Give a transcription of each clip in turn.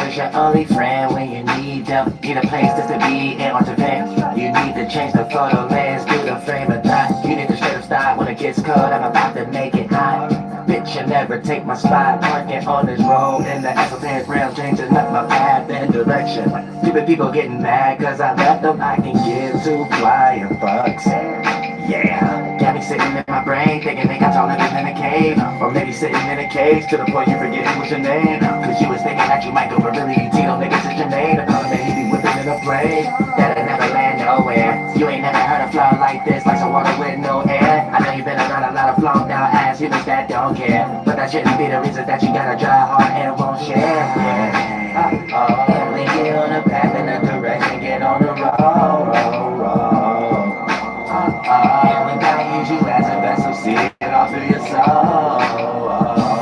was your only friend when you need them. Need a place just to be in or to vent. You need to change the photo lens, do the frame of thought. You need to straight up stop when it gets cold. I'm about to make it hot. Bitch, you never take my spot. Parking on this road in the esoteric realm, changing up my path and direction. Stupid people getting mad cause I left them. I can give two flying fucks. Yeah, got me sitting in my brain thinking they got y'all living in a cave. Or maybe sitting in a cage to the point you forgetting what's your name. Cause you was thinking that you might go, but really you Tito niggas is your name. The problem that he be whipping in a plane that'll never land nowhere. You ain't never heard a flow like this, like some water with no air. I know you've been around a lot of flown down ass humans that don't care, but that shouldn't be the reason that you got a dry heart and won't share. Yeah. And we get on the path in a direction, get on the road. And we gotta use you as a vessel, see it all through your soul.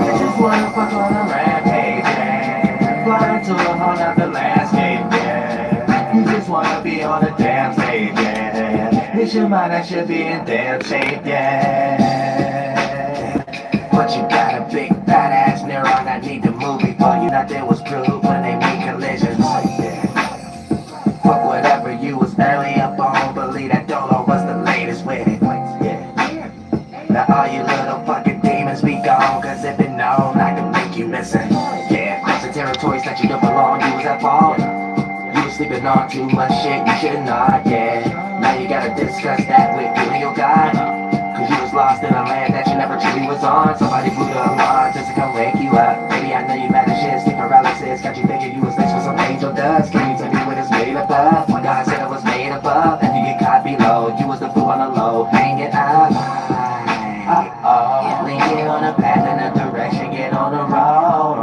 You just wanna fuck on a rampage, yeah. Fly into a whole nother landscape, yeah. You just wanna be on a damn stage, yeah. It's your mind that should be in damn shape, yeah. But you got a big badass neuron that need to move before you nothing was proved when they make collisions, yeah. Fuck whatever you was early up on, believe that Dolo was the latest with it, yeah. Now all you little fucking demons be gone, cause if it known I can make you missing, yeah. Crossing territories that you don't belong, you was at fault. You was sleeping on too much shit you should've not, yeah. Now you gotta discuss that with you and your God, cause you was lost in a land that you never truly was on. Somebody blew the alarm just to come wake you up. Baby, I know you mad as shit, sleep paralysis got you thinking you was laced with some angel dust. Can you tell me what it's made up of? When God said it was made up of, and you get caught below, you was the fool on the low, hang it up. Yeah, we get on a path in a direction, get on the road.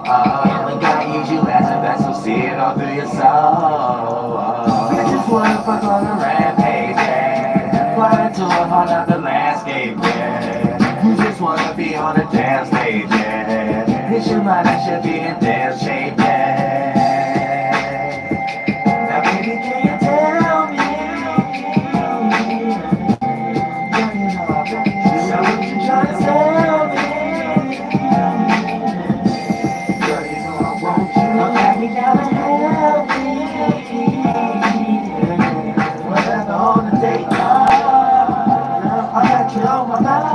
Yeah, we gotta use you as a vessel, see it all through your soul. You just wanna fuck on a rampage, yeah. Fly into a whole nother landscape, yeah. You just wanna be on a damn stage, yeah. It's your mind that should be in damn shape, yeah. Now baby, can you tell me? Girl, you know I want you. So what you tryna tell me? Girl, you know I want you. Don't let me down and help me. Whatever on the day comes, I got you on my mind.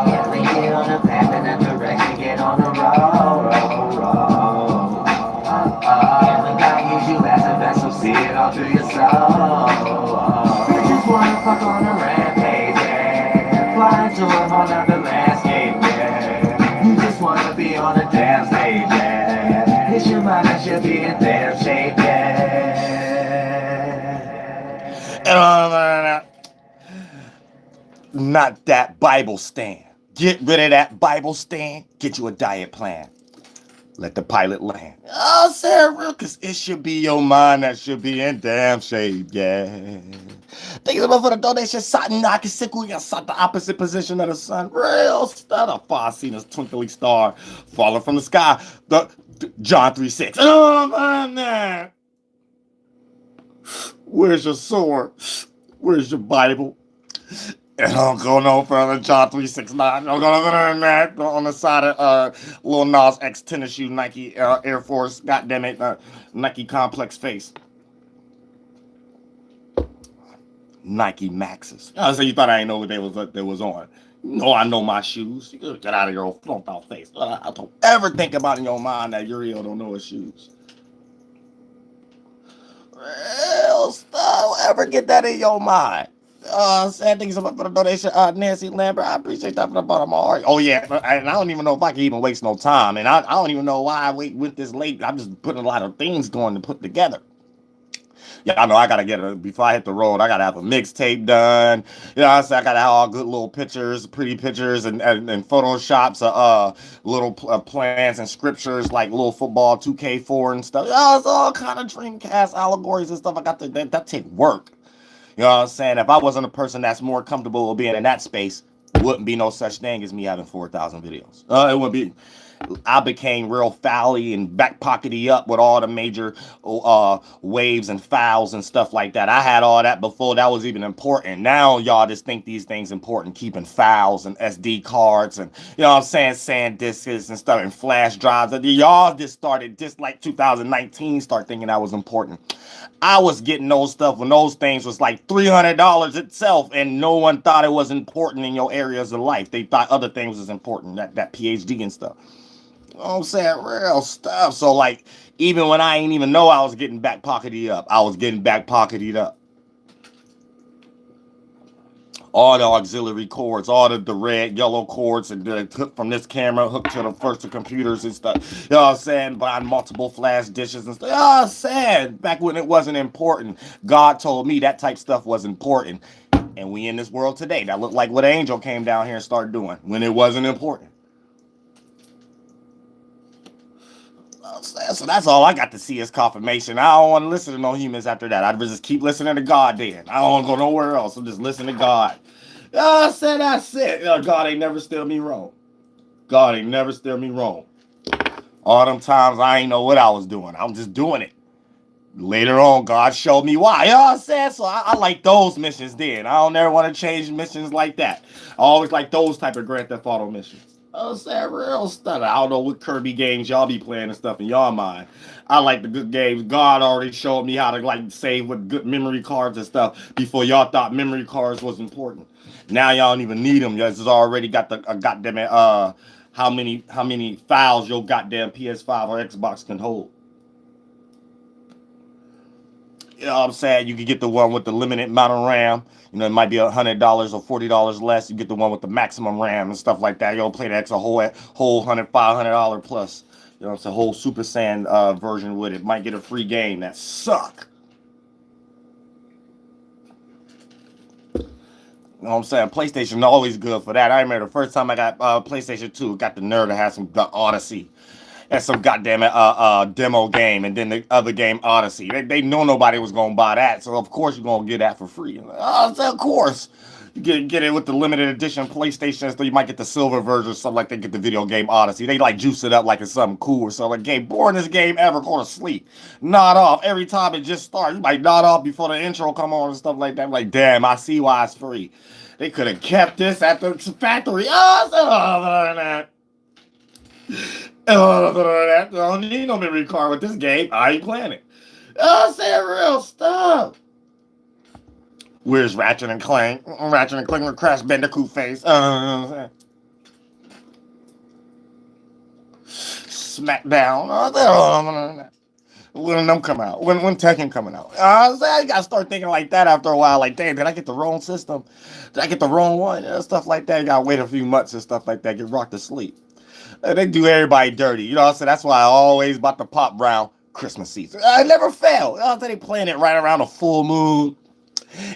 Yeah, we get on the path in a direction, get on the road. Yeah, we gotta use you as a vessel, see it all through your soul. You just wanna fuck on a rampage, yeah. Fly into a whole nother landscape, yeah. You just wanna be on a damn stage, yeah. It's your mind that should be in damn shape, yeah. Not that Bible stand. Get rid of that Bible stand. Get you a diet plan. Let the pilot land. Oh, Sarah, because it should be your mind that should be in damn shape, yeah. Thank you for the donation. Satan, I can sickle you the opposite position of the sun. Real stuff. I far seen this twinkly star falling from the sky. John 3:6. Oh, man. Where's your sword? Where's your Bible? It don't go no further. John 3:6. Don't go no further than that. On the side of Lil Nas X tennis shoe, Nike Air Force. Goddamn it, Nike complex face. Nike Maxes. So you thought I didn't know what they was on? You know I know my shoes. You could get out of your old flunked out face. I don't ever think about in your mind that Uriel don't know his shoes. Real stuff. Don't ever get that in your mind. Sad things about the donation. Nancy Lambert, I appreciate that for the bottom of my heart. Oh yeah, and I don't even know if I can even waste no time, and I don't even know why I went this late. I'm just putting a lot of things going to put together. Yeah, I know I gotta get it before I hit the road. I gotta have a mixtape done. You know, I gotta have all good little pictures, pretty pictures, and photoshops, little plans and scriptures like little football 2K4 and stuff. It's all kind of Dreamcast allegories and stuff. I got that take work. You know what I'm saying? If I wasn't a person that's more comfortable with being in that space, wouldn't be no such thing as me having 4,000 videos. It wouldn't be. I became real foully and back pockety up with all the major waves and fouls and stuff like that. I had all that before that was even important. Now y'all just think these things important, keeping files and SD cards and, you know what I'm saying, SanDisks and stuff and flash drives. Y'all just started, just like 2019, start thinking that was important. I was getting those stuff when those things was like $300 itself, and no one thought it was important in your areas of life. They thought other things was important, that PhD and stuff. You know what I'm saying? Real stuff. So like, even when I ain't even know I was getting back pockety up, I was getting back pockety up. All the auxiliary cords, all the red, yellow cords, and hooked from this camera, hooked to the first computers and stuff. You know what I'm saying? Buying multiple flash dishes and stuff. You know what I'm saying? Back when it wasn't important, God told me that type stuff was important. And we in this world today. That looked like what an angel came down here and started doing when it wasn't important. So that's all I got to see is confirmation. I don't want to listen to no humans after that. I'd just keep listening to God then. I don't want to go nowhere else. I'm just listening to God. I said that's it. God ain't never steered me wrong. God ain't never steered me wrong. All them times I ain't know what I was doing. I'm just doing it. Later on, God showed me why. You know what I'm saying? So I like those missions then. I don't ever want to change missions like that. I always like those type of Grand Theft Auto missions. I was saying real stuff. I don't know what Kirby games y'all be playing and stuff in y'all mind. I like the good games. God already showed me how to like save with good memory cards and stuff before y'all thought memory cards was important. Now y'all don't even need them. Y'all just already got the goddamn how many files your goddamn PS5 or Xbox can hold. You know what I'm saying? You can get the one with the limited amount of RAM. You know, it might be $100 or $40 less. You get the one with the maximum RAM and stuff like that. You'll play that whole $500 plus. You know, it's a whole Super Saiyan version with it. Might get a free game. That suck. You know what I'm saying? PlayStation always good for that. I remember the first time I got PlayStation 2, got the nerve to have some Odyssey. And some goddamn demo game, and then the other game, Odyssey. They know nobody was gonna buy that, so of course you're gonna get that for free. So of course, you get it with the limited edition PlayStation, so you might get the silver version or something like that. Get the video game Odyssey. They like juice it up like it's something cool or something. Like, boringest game ever. Go to sleep, nod off every time it just starts. You might nod off before the intro come on and stuff like that. I'm like, damn, I see why it's free. They could have kept this at the factory. I don't need no memory card with this game. I ain't playing it. I said real stuff. Where's Ratchet and Clank? Ratchet and Clank with Crash Bandicoot face. Smackdown. When them come out? When Tekken coming out? I gotta start thinking like that after a while. Like, damn, did I get the wrong system? Did I get the wrong one? Stuff like that. You gotta wait a few months and stuff like that. Get rocked to sleep. They do everybody dirty. You know what I'm saying? That's why I always about to pop brown Christmas season. I never fail. You know what I'm saying? They playing it right around a full moon.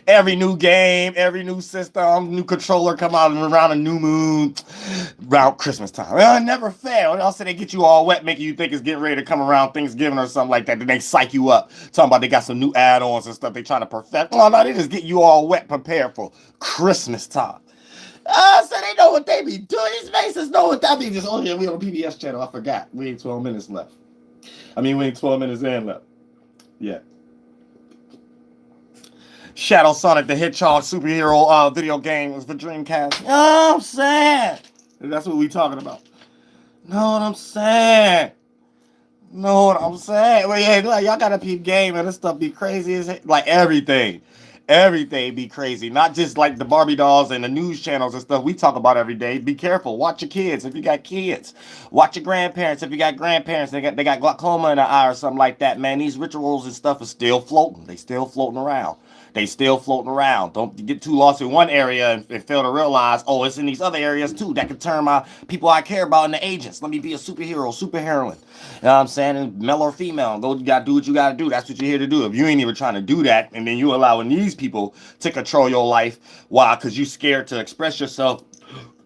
Every new game, every new system, new controller come out around a new moon, around Christmas time. I never fail. You know, so they get you all wet, making you think it's getting ready to come around Thanksgiving or something like that. Then they psych you up, talking about they got some new add-ons and stuff they trying to perfect. Oh no, they just get you all wet, prepared for Christmas time. So they know what they be doing. These faces know what that means. Oh yeah, we on the PBS channel. I forgot. We ain't 12 minutes left. We ain't 12 minutes in left. Yeah. Shadow Sonic the Hedgehog superhero video game was for Dreamcast. You know what I'm saying? That's what we talking about. Know what I'm saying? Know what I'm saying? Well, yeah, like, y'all gotta peep game and this stuff be crazy as heck. Like everything. Everything be crazy. Not just like the Barbie dolls and the news channels and stuff we talk about every day. Be careful. Watch your kids if you got kids. Watch your grandparents if you got grandparents. They got glaucoma in the eye or something like that, man. These rituals and stuff are still floating. They still floating around. They still floating around. Don't get too lost in one area and fail to realize, oh, it's in these other areas too that can turn my people I care about into agents. Let me be a superhero, superheroine. You know what I'm saying? And male or female, go, you gotta do what you gotta do. That's what you're here to do. If you ain't even trying to do that, and then you allowing these people to control your life, why? Because you scared to express yourself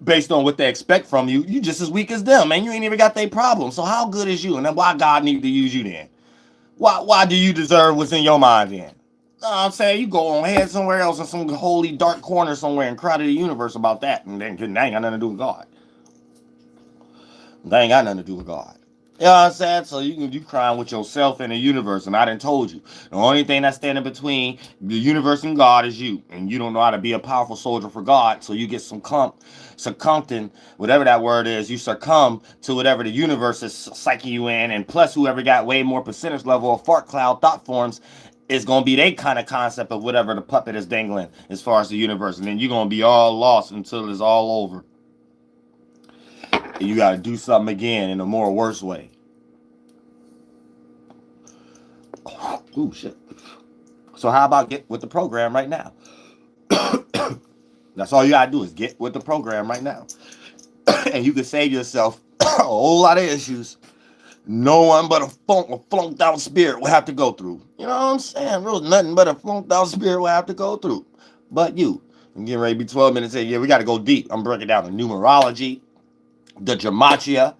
based on what they expect from you. You just as weak as them, man. You ain't even got their problem. So how good is you? And then why God need to use you then? Why do you deserve what's in your mind then? I'm saying you go on head somewhere else in some holy dark corner somewhere and cry to the universe about that, and then that ain't got nothing to do with God. That ain't got nothing to do with God. You know what I'm saying? So you crying with yourself and the universe, and I done told you. The only thing that's standing between the universe and God is you. And you don't know how to be a powerful soldier for God, so you get succumbing, whatever that word is, you succumb to whatever the universe is psyching you in, and plus whoever got way more percentage level of fart cloud thought forms is gonna be their kind of concept of whatever the puppet is dangling as far as the universe. And then you're gonna be all lost until it's all over. And you gotta do something again in a more worse way. Ooh, shit. So how about get with the program right now? That's all you gotta do is get with the program right now. And you can save yourself a whole lot of issues no one but a flunked out spirit will have to go through. You know what I'm saying? Real nothing but a flunked out spirit will have to go through. But you. I'm getting ready to be 12 minutes in. Yeah, we got to go deep. I'm breaking down the numerology, the gematria,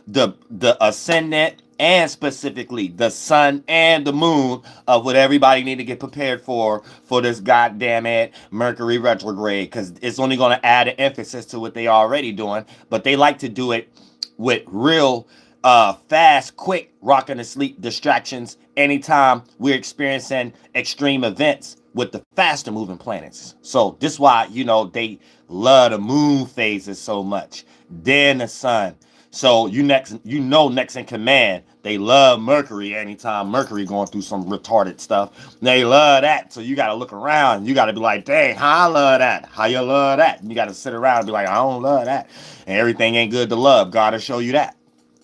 the ascendant, and specifically the sun and the moon of what everybody need to get prepared for this goddamn it Mercury retrograde, because it's only going to add an emphasis to what they already doing, but they like to do it with real fast, quick, rocking to sleep distractions anytime we're experiencing extreme events with the faster moving planets. So this is why, they love the moon phases so much. Then the sun. So next in command, they love Mercury anytime Mercury going through some retarded stuff. They love that. So you got to look around. You got to be like, dang, how I love that. How you love that? And you got to sit around and be like, I don't love that. And everything ain't good to love. God will show you that.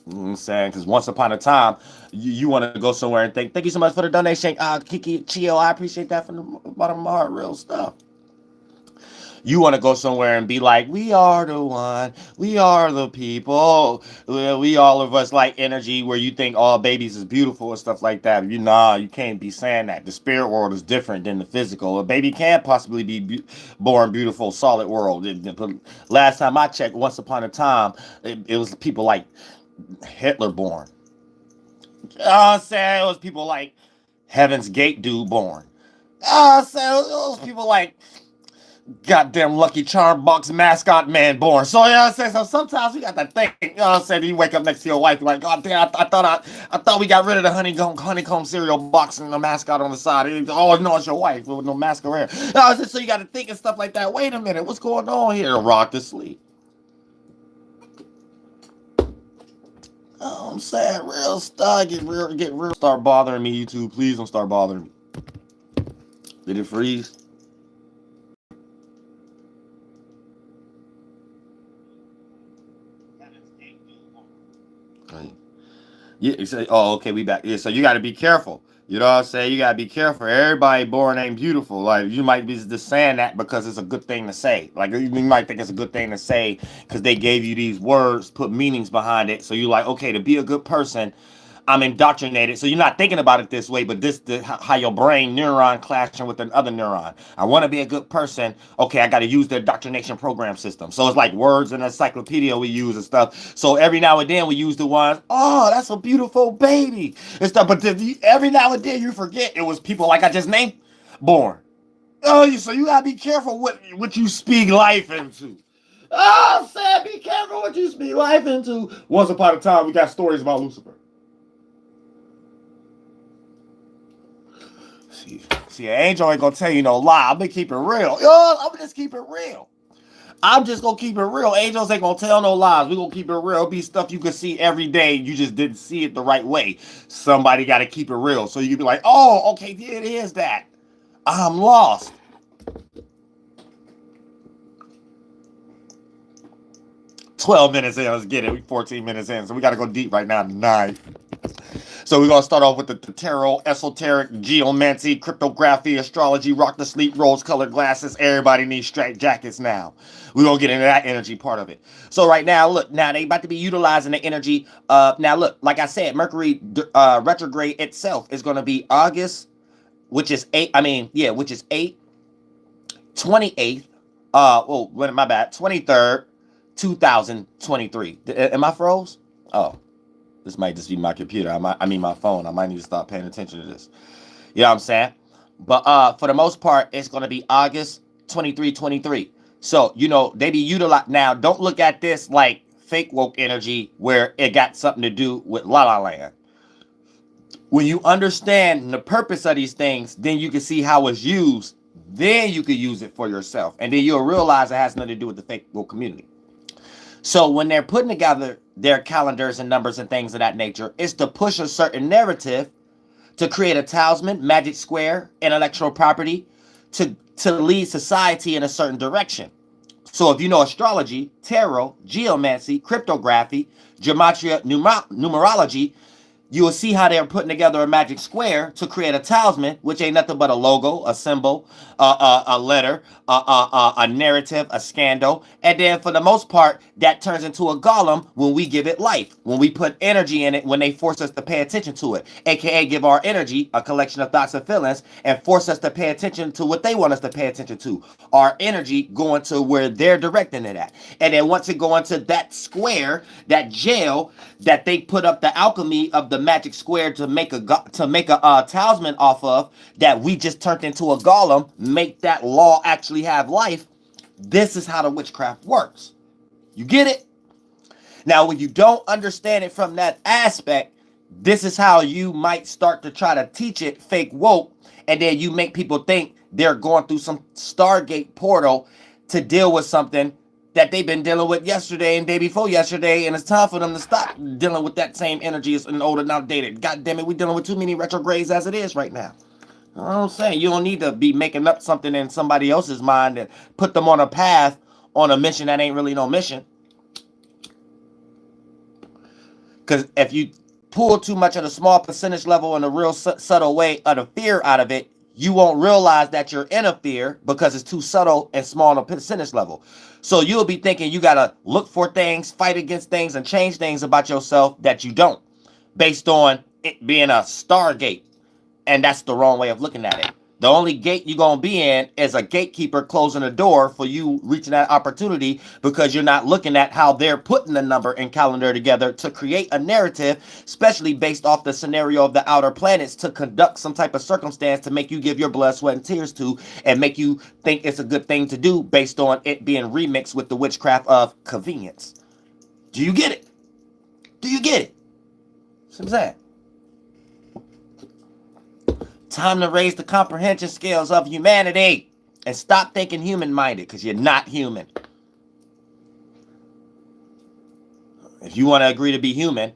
You know what I'm saying? Because once upon a time, you want to go somewhere and thank you so much for the donation. Kiki Chio, I appreciate that from the bottom of my heart. Real stuff. You want to go somewhere and be like, we are the one, we are the people, we all of us like energy where you think all babies is beautiful and stuff like that. You can't be saying that. The spirit world is different than the physical. A baby can't possibly be born beautiful, solid world. Last time I checked, once upon a time, it was people like Hitler born. You know what I'm saying? It was people like Heaven's Gate dude born. You know what I'm saying? It was people like goddamn Lucky Charm box mascot man born. So you know what I'm saying? So sometimes you got to think, you know what I'm saying? You wake up next to your wife, you're like, God damn, I thought we got rid of the honeycomb cereal box and the mascot on the side. Oh no, it's your wife with no mascara. You know, so you got to think and stuff like that. Wait a minute, what's going on here? Rock to sleep. I'm saying real stuff. Get real. Start bothering me, YouTube. Please don't start bothering me. Did it freeze? Yeah. Oh, okay. We back. Yeah. So you got to be careful. You know what I'm saying? You got to be careful. Everybody born ain't beautiful. Like, you might be just saying that because it's a good thing to say. Like, you might think it's a good thing to say because they gave you these words, put meanings behind it. So you're like, okay, to be a good person, I'm indoctrinated. So you're not thinking about it this way, but how your brain neuron clashing with another neuron. I want to be a good person. Okay, I got to use the indoctrination program system. So it's like words in the encyclopedia we use and stuff. So every now and then we use the ones, oh, that's a beautiful baby and stuff. But every now and then you forget it was people like I just named born. Oh, so you got to be careful what you speak life into. Oh, Sam, be careful what you speak life into. Once upon a time, we got stories about Lucifer. See, an angel ain't gonna tell you no lie. I'm gonna keep it real. I'm gonna just keep it real. I'm just gonna keep it real. Angels ain't gonna tell no lies. We gonna keep it real. It'll be stuff you can see every day. You just didn't see it the right way. Somebody gotta keep it real. So you can be like, oh, okay, yeah, it is that. I'm lost. "12 minutes in, let's get it. We 14 minutes in, so we gotta go deep right now tonight. So we're going to start off with the tarot, esoteric, geomancy, cryptography, astrology, rock to sleep, rose-colored glasses. Everybody needs straight jackets now. We're going to get into that energy part of it. So right now, look, now they about to be utilizing the energy. Now look, like I said, Mercury retrograde itself is going to be August, which is 8, 28th, my bad, 23rd, 2023. Am I froze? Oh. This might just be my computer. My phone. I might need to stop paying attention to this. You know what I'm saying? But for the most part, it's going to be August 23. So, they be utilized. Now, don't look at this like fake woke energy where it got something to do with La La Land. When you understand the purpose of these things, then you can see how it's used. Then you can use it for yourself. And then you'll realize it has nothing to do with the fake woke community. So when they're putting together their calendars and numbers and things of that nature, it's to push a certain narrative, to create a talisman, magic square, intellectual property, to lead society in a certain direction. So if you know astrology, tarot, geomancy, cryptography, gematria, numerology, you will see how they're putting together a magic square to create a talisman, which ain't nothing but a logo, a symbol, a letter, a narrative, a scandal. And then for the most part, that turns into a golem when we give it life, when we put energy in it, when they force us to pay attention to it, aka give our energy, a collection of thoughts and feelings, and force us to pay attention to what they want us to pay attention to. Our energy going to where they're directing it at. And then once it go into that square, that jail that they put up the alchemy of the magic square to make a talisman off of, that we just turned into a golem, make that law actually have life. This is how the witchcraft works. You get it? Now, when you don't understand it from that aspect, this is how you might start to try to teach it fake woke, and then you make people think they're going through some Stargate portal to deal with something that they've been dealing with yesterday and day before yesterday, and it's time for them to stop dealing with that same energy. It's an old and outdated. God damn it, we're dealing with too many retrogrades as it is right now. I'm saying you don't need to be making up something in somebody else's mind and put them on a path, on a mission that ain't really no mission. Because if you pull too much of the small percentage level in a real subtle way of the fear out of it, you won't realize that you're in a fear because it's too subtle and small on a percentage level. So you'll be thinking you got to look for things, fight against things, and change things about yourself that you don't, based on it being a Stargate. And that's the wrong way of looking at it. The only gate you're going to be in is a gatekeeper closing the door for you reaching that opportunity, because you're not looking at how they're putting the number and calendar together to create a narrative, especially based off the scenario of the outer planets, to conduct some type of circumstance to make you give your blood, sweat, and tears to, and make you think it's a good thing to do based on it being remixed with the witchcraft of convenience. Do you get it? Do you get it? That's what I'm saying. Time to raise the comprehension skills of humanity and stop thinking human-minded, because you're not human. If you want to agree to be human,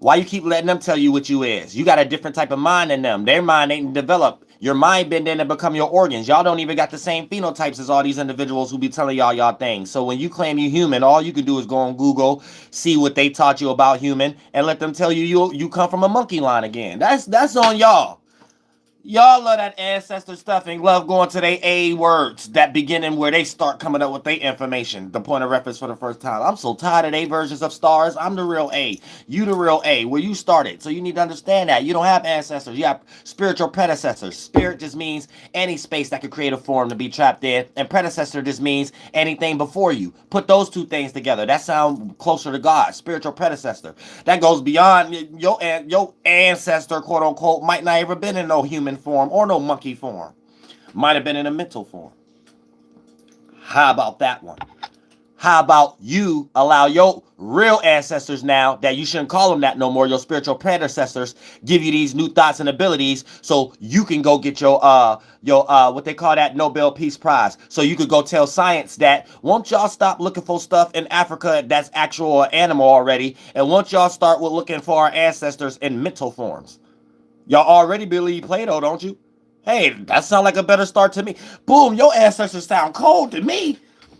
why you keep letting them tell you what you is? You got a different type of mind than them. Their mind ain't developed. Your mind been there to become your organs. Y'all don't even got the same phenotypes as all these individuals who be telling y'all things. So when you claim you human, all you can do is go on Google, see what they taught you about human, and let them tell you come from a monkey line again. That's on y'all. Y'all love that ancestor stuff and love going to their A words, that beginning where they start coming up with their information, the point of reference for the first time. I'm so tired of their versions of stars. I'm the real A. You the real A, where you started. So you need to understand that. You don't have ancestors. You have spiritual predecessors. Spirit just means any space that could create a form to be trapped in. And predecessor just means anything before you. Put those two things together. That sounds closer to God. Spiritual predecessor. That goes beyond your ancestor, quote unquote, might not ever been in no human form or no monkey form. Might have been in a mental form. How about that one? How about you allow your real ancestors now, that you shouldn't call them that no more, your spiritual predecessors, give you these new thoughts and abilities so you can go get your what they call that Nobel Peace Prize. So you could go tell science that, won't y'all stop looking for stuff in Africa that's actual animal already, and won't y'all start with looking for our ancestors in mental forms? Y'all already believe Plato, don't you? Hey, that sounds like a better start to me. Boom, your ancestors sound cold to me.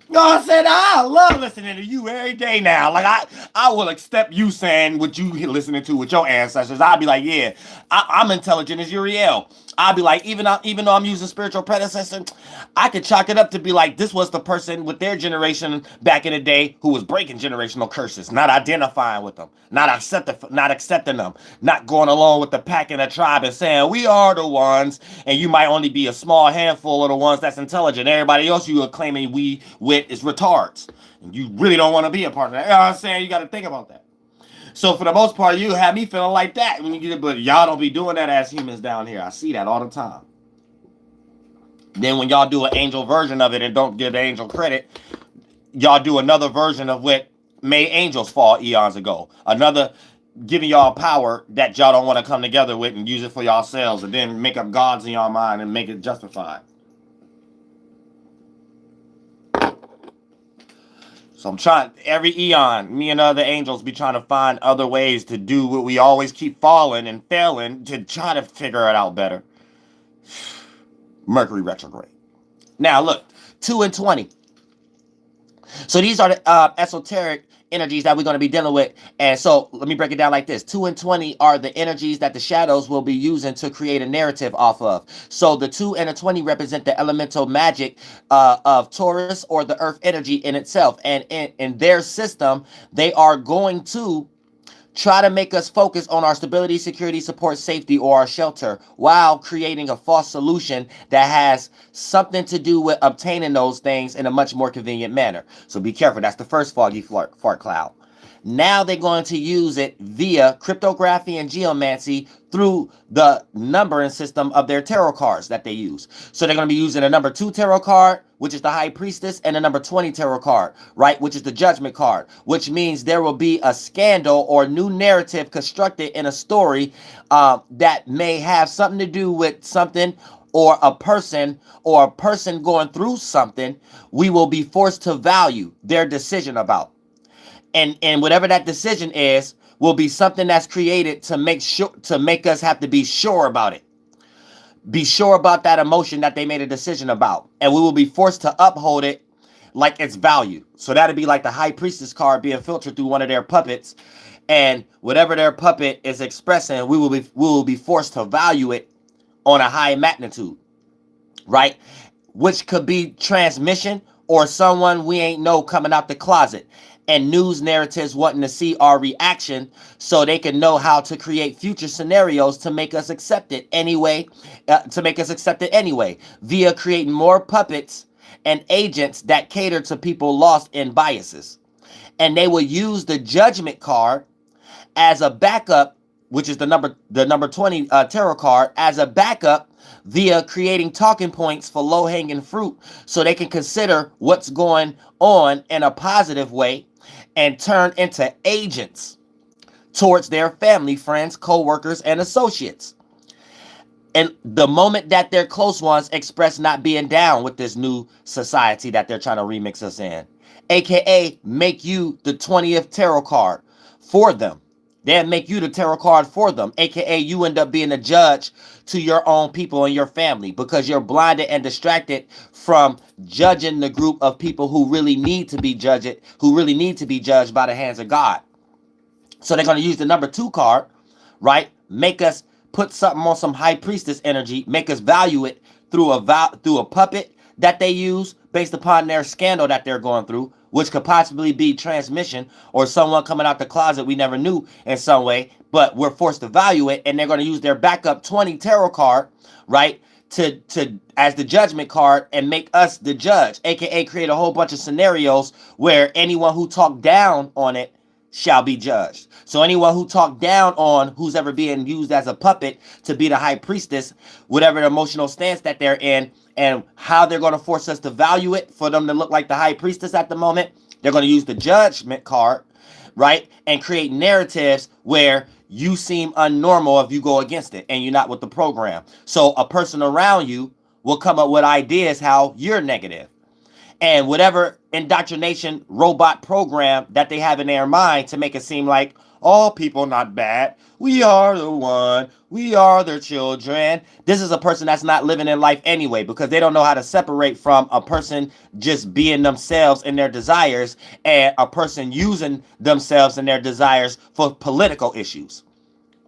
You know what I'm saying? I love listening to you every day now. Like, I will accept you saying what you listening to with your ancestors. I'll be like, yeah, I'm intelligent as Uriel. I'll be like, even though I'm using spiritual predecessor, I could chalk it up to be like, this was the person with their generation back in the day who was breaking generational curses, not identifying with them, not accepting them, not going along with the pack and the tribe and saying, we are the ones, and you might only be a small handful of the ones that's intelligent. Everybody else you are claiming we with is retards. And you really don't want to be a part of that. You know what I'm saying? You got to think about that. So for the most part, you have me feeling like that. But y'all don't be doing that as humans down here. I see that all the time. Then when y'all do an angel version of it and don't give the angel credit, y'all do another version of what made angels fall eons ago. Another giving y'all power that y'all don't want to come together with and use it for yourselves, and then make up gods in y'all mind and make it justified. So I'm trying, every eon, me and other angels be trying to find other ways to do what we always keep falling and failing, to try to figure it out better. Mercury retrograde. Now look, 2 and 20. So these are the esoteric energies that we're going to be dealing with. And so let me break it down like this. 2 and 20 are the energies that the shadows will be using to create a narrative off of. So the 2 and the 20 represent the elemental magic of Taurus, or the earth energy in itself. And in their system, they are going to try to make us focus on our stability, security, support, safety, or our shelter, while creating a false solution that has something to do with obtaining those things in a much more convenient manner. So be careful. That's the first foggy fart cloud. Now they're going to use it via cryptography and geomancy through the numbering system of their tarot cards that they use. So they're going to be using a number 2 tarot card, which is the High Priestess, and a number 20 tarot card, right, which is the Judgment card, which means there will be a scandal or new narrative constructed in a story that may have something to do with something or a person going through something. We will be forced to value their decision about. And whatever that decision is will be something that's created to make us have to be sure about it. Be sure about that emotion that they made a decision about. And we will be forced to uphold it like its value. So that'd be like the High Priestess card being filtered through one of their puppets. And whatever their puppet is expressing, we will be forced to value it on a high magnitude. Right? Which could be transmission, or someone we ain't know coming out the closet, and news narratives wanting to see our reaction so they can know how to create future scenarios to make us accept it anyway, via creating more puppets and agents that cater to people lost in biases. And they will use the Judgment card as a backup, which is the number 20 tarot card, as a backup via creating talking points for low-hanging fruit, so they can consider what's going on in a positive way and turn into agents towards their family, friends, co-workers, and associates. And the moment that their close ones express not being down with this new society that they're trying to remix us in, aka make you the 20th tarot card for them. They'll make you the tarot card for them, aka you end up being a judge to your own people and your family, because you're blinded and distracted from judging the group of people who really need to be judged, by the hands of God. So they're going to use the number 2 card, right? Make us put something on some High Priestess energy, make us value it through a puppet that they use based upon their scandal that they're going through, which could possibly be transmission or someone coming out the closet we never knew in some way, but we're forced to value it. And they're going to use their backup 20 tarot card, right, to as the Judgment card, and make us the judge, aka create a whole bunch of scenarios where anyone who talked down on it shall be judged. So anyone who talked down on who's ever being used as a puppet to be the High Priestess, whatever the emotional stance that they're in, and how they're going to force us to value it for them to look like the High Priestess at the moment, they're going to use the Judgment card, right, and create narratives where you seem unnormal if you go against it and you're not with the program. So a person around you will come up with ideas how you're negative. And whatever indoctrination robot program that they have in their mind to make it seem like all people not bad, we are the one, we are their children. This is a person that's not living in life anyway, because they don't know how to separate from a person just being themselves and their desires, and a person using themselves and their desires for political issues,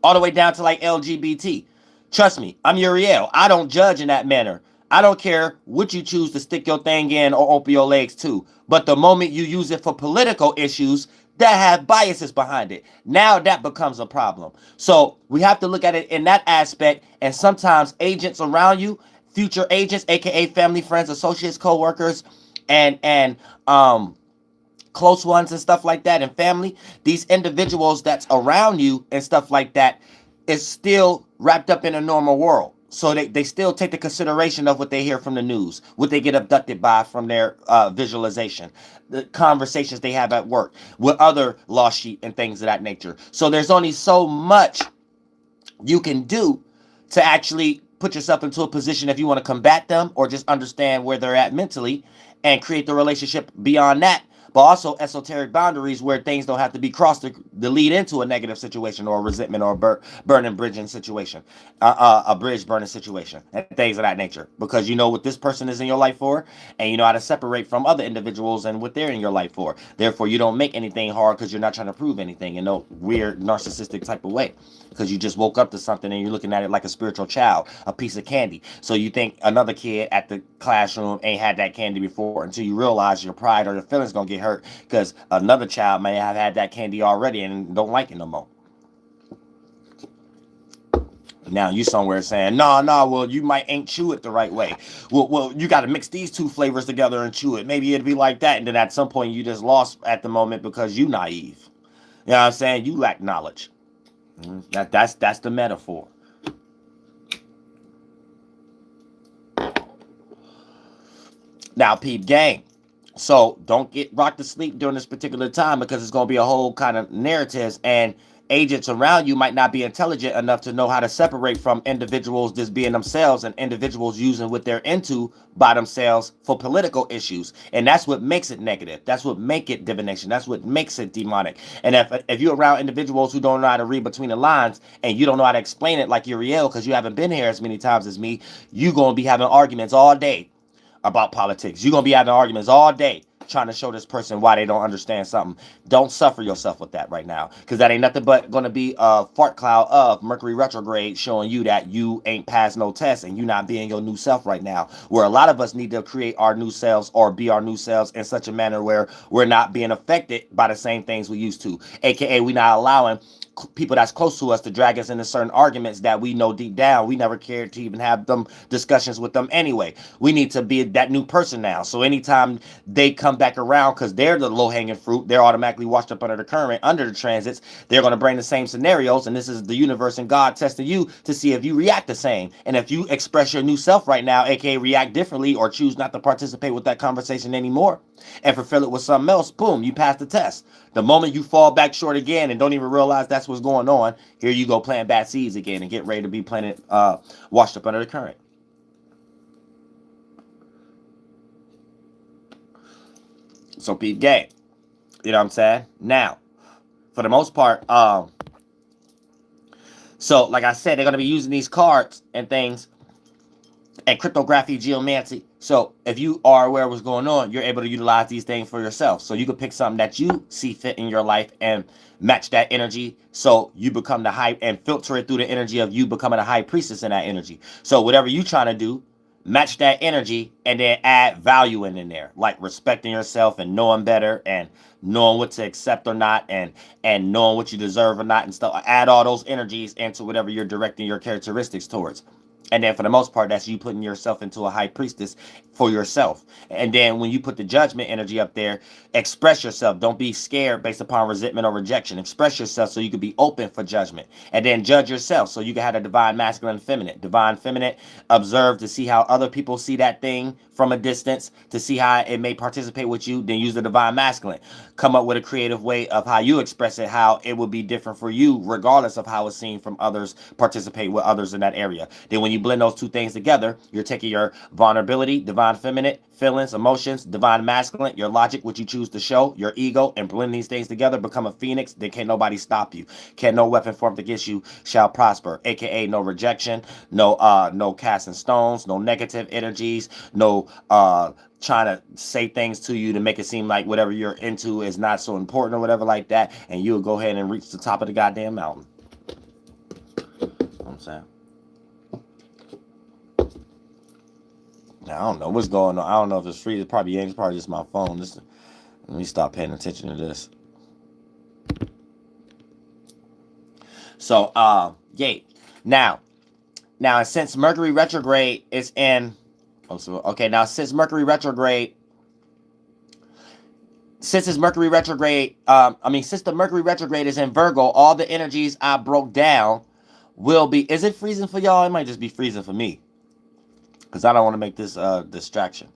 all the way down to like LGBT. Trust me, I'm Uriel. I don't judge in that manner. I don't care what you choose to stick your thing in or open your legs to. But the moment you use it for political issues that have biases behind it, now that becomes a problem. So we have to look at it in that aspect. And sometimes agents around you, future agents, aka family, friends, associates, co-workers, and close ones and stuff like that, and family, these individuals that's around you and stuff like that, is still wrapped up in a normal world. So they still take the consideration of what they hear from the news, what they get abducted by from their visualization, the conversations they have at work with other lost sheep and things of that nature. So there's only so much you can do to actually put yourself into a position if you want to combat them or just understand where they're at mentally and create the relationship beyond that, but also esoteric boundaries where things don't have to be crossed to lead into a negative situation or a resentment or a burning bridging situation, a bridge burning situation, and things of that nature. Because you know what this person is in your life for, and you know how to separate from other individuals and what they're in your life for. Therefore, you don't make anything hard because you're not trying to prove anything in no weird narcissistic type of way. Because you just woke up to something and you're looking at it like a spiritual child, a piece of candy. So you think another kid at the classroom ain't had that candy before until you realize your pride or your feelings gonna get hurt because another child may have had that candy already and don't like it no more. Now you somewhere saying, no, well, you might ain't chew it the right way. Well, you got to mix these two flavors together and chew it. Maybe it'd be like that. And then at some point you just lost at the moment because you naive. You know what I'm saying? You lack knowledge. That's the metaphor. Now, peep game. So don't get rocked to sleep during this particular time because it's going to be a whole kind of narratives, and agents around you might not be intelligent enough to know how to separate from individuals just being themselves and individuals using what they're into by themselves for political issues. And that's what makes it negative. That's what makes it divination. That's what makes it demonic. And if you're around individuals who don't know how to read between the lines and you don't know how to explain it like Uriel because you haven't been here as many times as me, you're going to be having arguments all day about politics. You're going to be having arguments all day trying to show this person why they don't understand something. Don't suffer yourself with that right now, because that ain't nothing but going to be a fart cloud of Mercury retrograde showing you that you ain't passed no test and you not being your new self right now, where a lot of us need to create our new selves or be our new selves in such a manner where we're not being affected by the same things we used to, aka we not allowing people that's close to us to drag us into certain arguments that we know deep down we never cared to even have them discussions with them anyway. We need to be that new person now. So anytime they come back around, because they're the low-hanging fruit, they're automatically washed up under the current, under the transits, they're going to bring the same scenarios, and this is the universe and God testing you to see if you react the same. And if you express your new self right now, aka react differently or choose not to participate with that conversation anymore and fulfill it with something else, boom, you pass the test. The moment you fall back short again and don't even realize that's what's going on, here you go planting bad seeds again and get ready to be planted, washed up under the current. So peep game. You know what I'm saying? Now, for the most part, so like I said, they're going to be using these cards and things and cryptography, geomancy. So if you are aware of what's going on, you're able to utilize these things for yourself. So you could pick something that you see fit in your life and match that energy. So you become the high and filter it through the energy of you becoming a high priestess in that energy. So whatever you're trying to do, match that energy and then add value in there, like respecting yourself and knowing better and knowing what to accept or not, and knowing what you deserve or not and stuff. Add all those energies into whatever you're directing your characteristics towards. And then for the most part, that's you putting yourself into a high priestess for yourself. And then when you put the judgment energy up there, express yourself. Don't be scared based upon resentment or rejection. Express yourself so you can be open for judgment. And then judge yourself so you can have a divine masculine and feminine. Divine feminine, observe to see how other people see that thing from a distance, to see how it may participate with you. Then use the divine masculine. Come up with a creative way of how you express it, how it will be different for you, regardless of how it's seen from others, participate with others in that area. Then when you blend those two things together, you're taking your vulnerability, divine feminine, feelings, emotions, divine masculine, your logic, what you choose to show, your ego, and blend these things together, become a phoenix. Then can't nobody stop you. Can't no weapon formed against you shall prosper, aka no rejection, no casting stones, no negative energies, no trying to say things to you to make it seem like whatever you're into is not so important or whatever like that, and you'll go ahead and reach the top of the goddamn mountain. You know what I'm saying? Now, I don't know what's going on. I don't know if it's free. It's probably just my phone. Let me stop paying attention to this. So, yeah. Now, since Mercury retrograde is in... Oh, so, okay, now, since Mercury retrograde... Since the Mercury retrograde is in Virgo, all the energies I broke down will be, is it freezing for y'all? It might just be freezing for me. Because I don't want to make this distraction.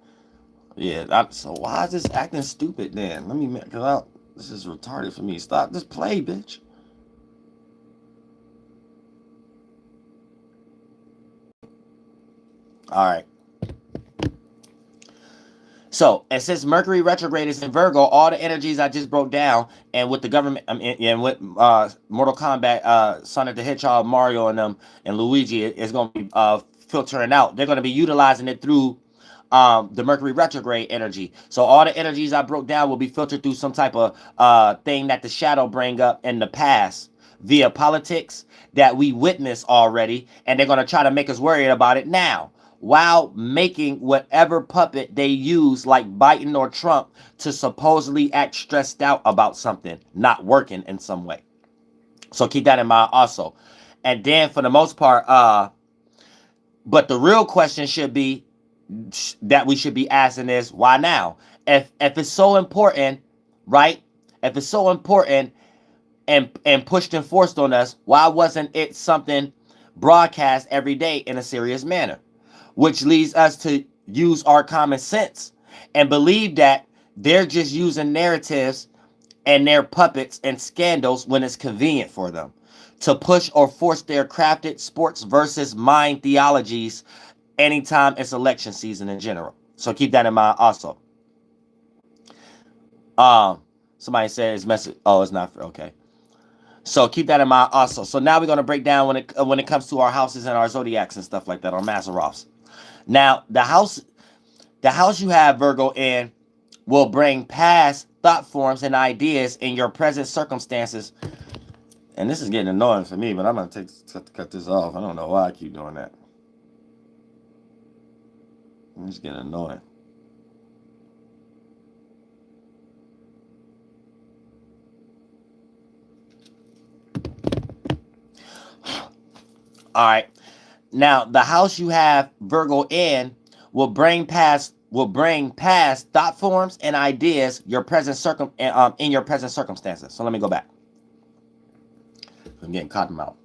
Yeah, so why is this acting stupid then? Let me, because this is retarded for me. Stop, just play, bitch. All right. So, and since Mercury retrograde is in Virgo, all the energies I just broke down, and with the government, and with Mortal Kombat, Sonic the Hedgehog, Mario, and them, and Luigi, is going to be filtering out. They're going to be utilizing it through the Mercury retrograde energy. So all the energies I broke down will be filtered through some type of thing that the shadow bring up in the past via politics that we witnessed already, and they're going to try to make us worried about it now, while making whatever puppet they use, like Biden or Trump, to supposedly act stressed out about something not working in some way. So keep that in mind also. And then for the most part, but the real question should be, that we should be asking is, why now? If it's so important, right? If it's so important and pushed and forced on us, why wasn't it something broadcast every day in a serious manner? Which leads us to use our common sense and believe that they're just using narratives and their puppets and scandals when it's convenient for them to push or force their crafted sports versus mind theologies anytime it's election season in general. So keep that in mind also. Somebody said it's message. Oh, it's not for, okay. So keep that in mind also. So now we're gonna break down when it comes to our houses and our zodiacs and stuff like that, our Maseroths. Now the house you have Virgo in will bring past thought forms and ideas in your present circumstances. And this is getting annoying for me, but I'm gonna cut this off. I don't know why I keep doing that. It's getting annoying. All right. Now, the house you have Virgo in will bring past thought forms and ideas your present in your present circumstances. So let me go back. I'm getting caught in the mouth.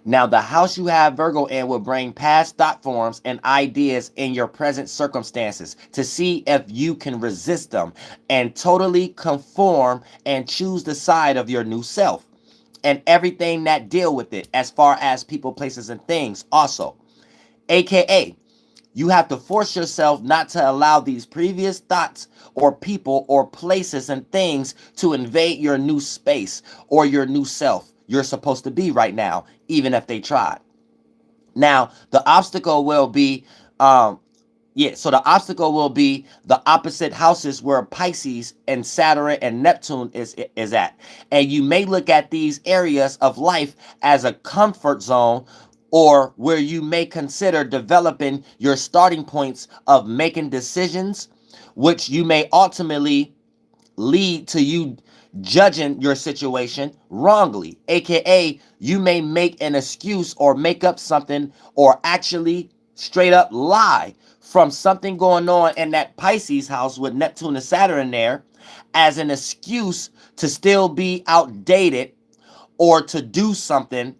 Now, the house you have Virgo in will bring past thought forms and ideas in your present circumstances to see if you can resist them and totally conform and choose the side of your new self and everything that deal with it, as far as people, places, and things also. AKA, you have to force yourself not to allow these previous thoughts or people or places and things to invade your new space or your new self you're supposed to be right now, even if they tried. Now, the obstacle will be, so the obstacle will be the opposite houses where Pisces and Saturn and Neptune is at. And you may look at these areas of life as a comfort zone, or where you may consider developing your starting points of making decisions, which you may ultimately lead to you judging your situation wrongly. AKA, you may make an excuse or make up something or actually straight up lie from something going on in that Pisces house with Neptune and Saturn there as an excuse to still be outdated or to do something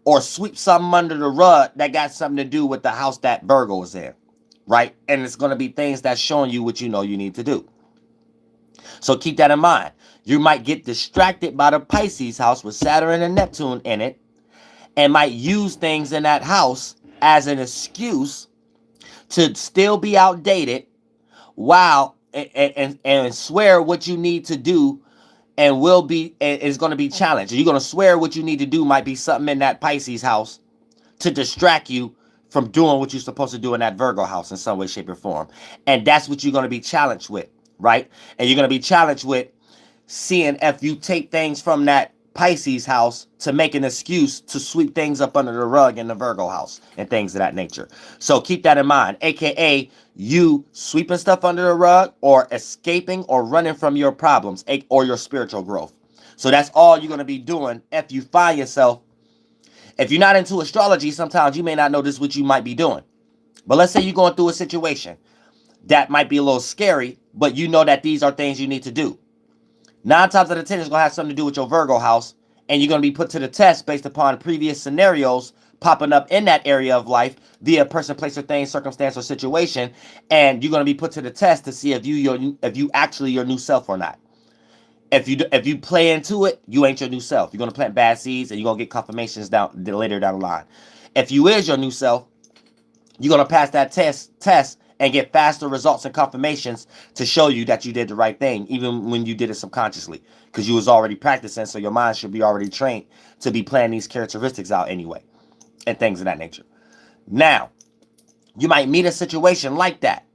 or sweep something under the rug that got something to do with the house that Virgo is in, right? And it's going to be things that's showing you what you know you need to do. So keep that in mind. You might get distracted by the Pisces house with Saturn and Neptune in it and might use things in that house as an excuse to still be outdated while and swear what you need to do and is going to be challenged. You're going to swear what you need to do might be something in that Pisces house to distract you from doing what you're supposed to do in that Virgo house in some way, shape, or form. And that's what you're going to be challenged with, right? And you're going to be challenged with seeing if you take things from that Pisces house to make an excuse to sweep things up under the rug in the Virgo house and things of that nature. So keep that in mind, aka you sweeping stuff under the rug or escaping or running from your problems or your spiritual growth. So that's all you're going to be doing if you find yourself. If you're not into astrology, sometimes you may not know this is what you might be doing. But let's say you're going through a situation that might be a little scary, but you know that these are things you need to do. 9 times out of 10, it's going to have something to do with your Virgo house and you're going to be put to the test based upon previous scenarios popping up in that area of life via person, place, or thing, circumstance, or situation, and you're going to be put to the test to see if you actually your new self or not. If you play into it, you ain't your new self. You're going to plant bad seeds, and you're going to get confirmations later down the line. If you is your new self, you're going to pass that test and get faster results and confirmations to show you that you did the right thing, even when you did it subconsciously, because you was already practicing, so your mind should be already trained to be playing these characteristics out anyway, and things of that nature. Now, you might meet a situation like that.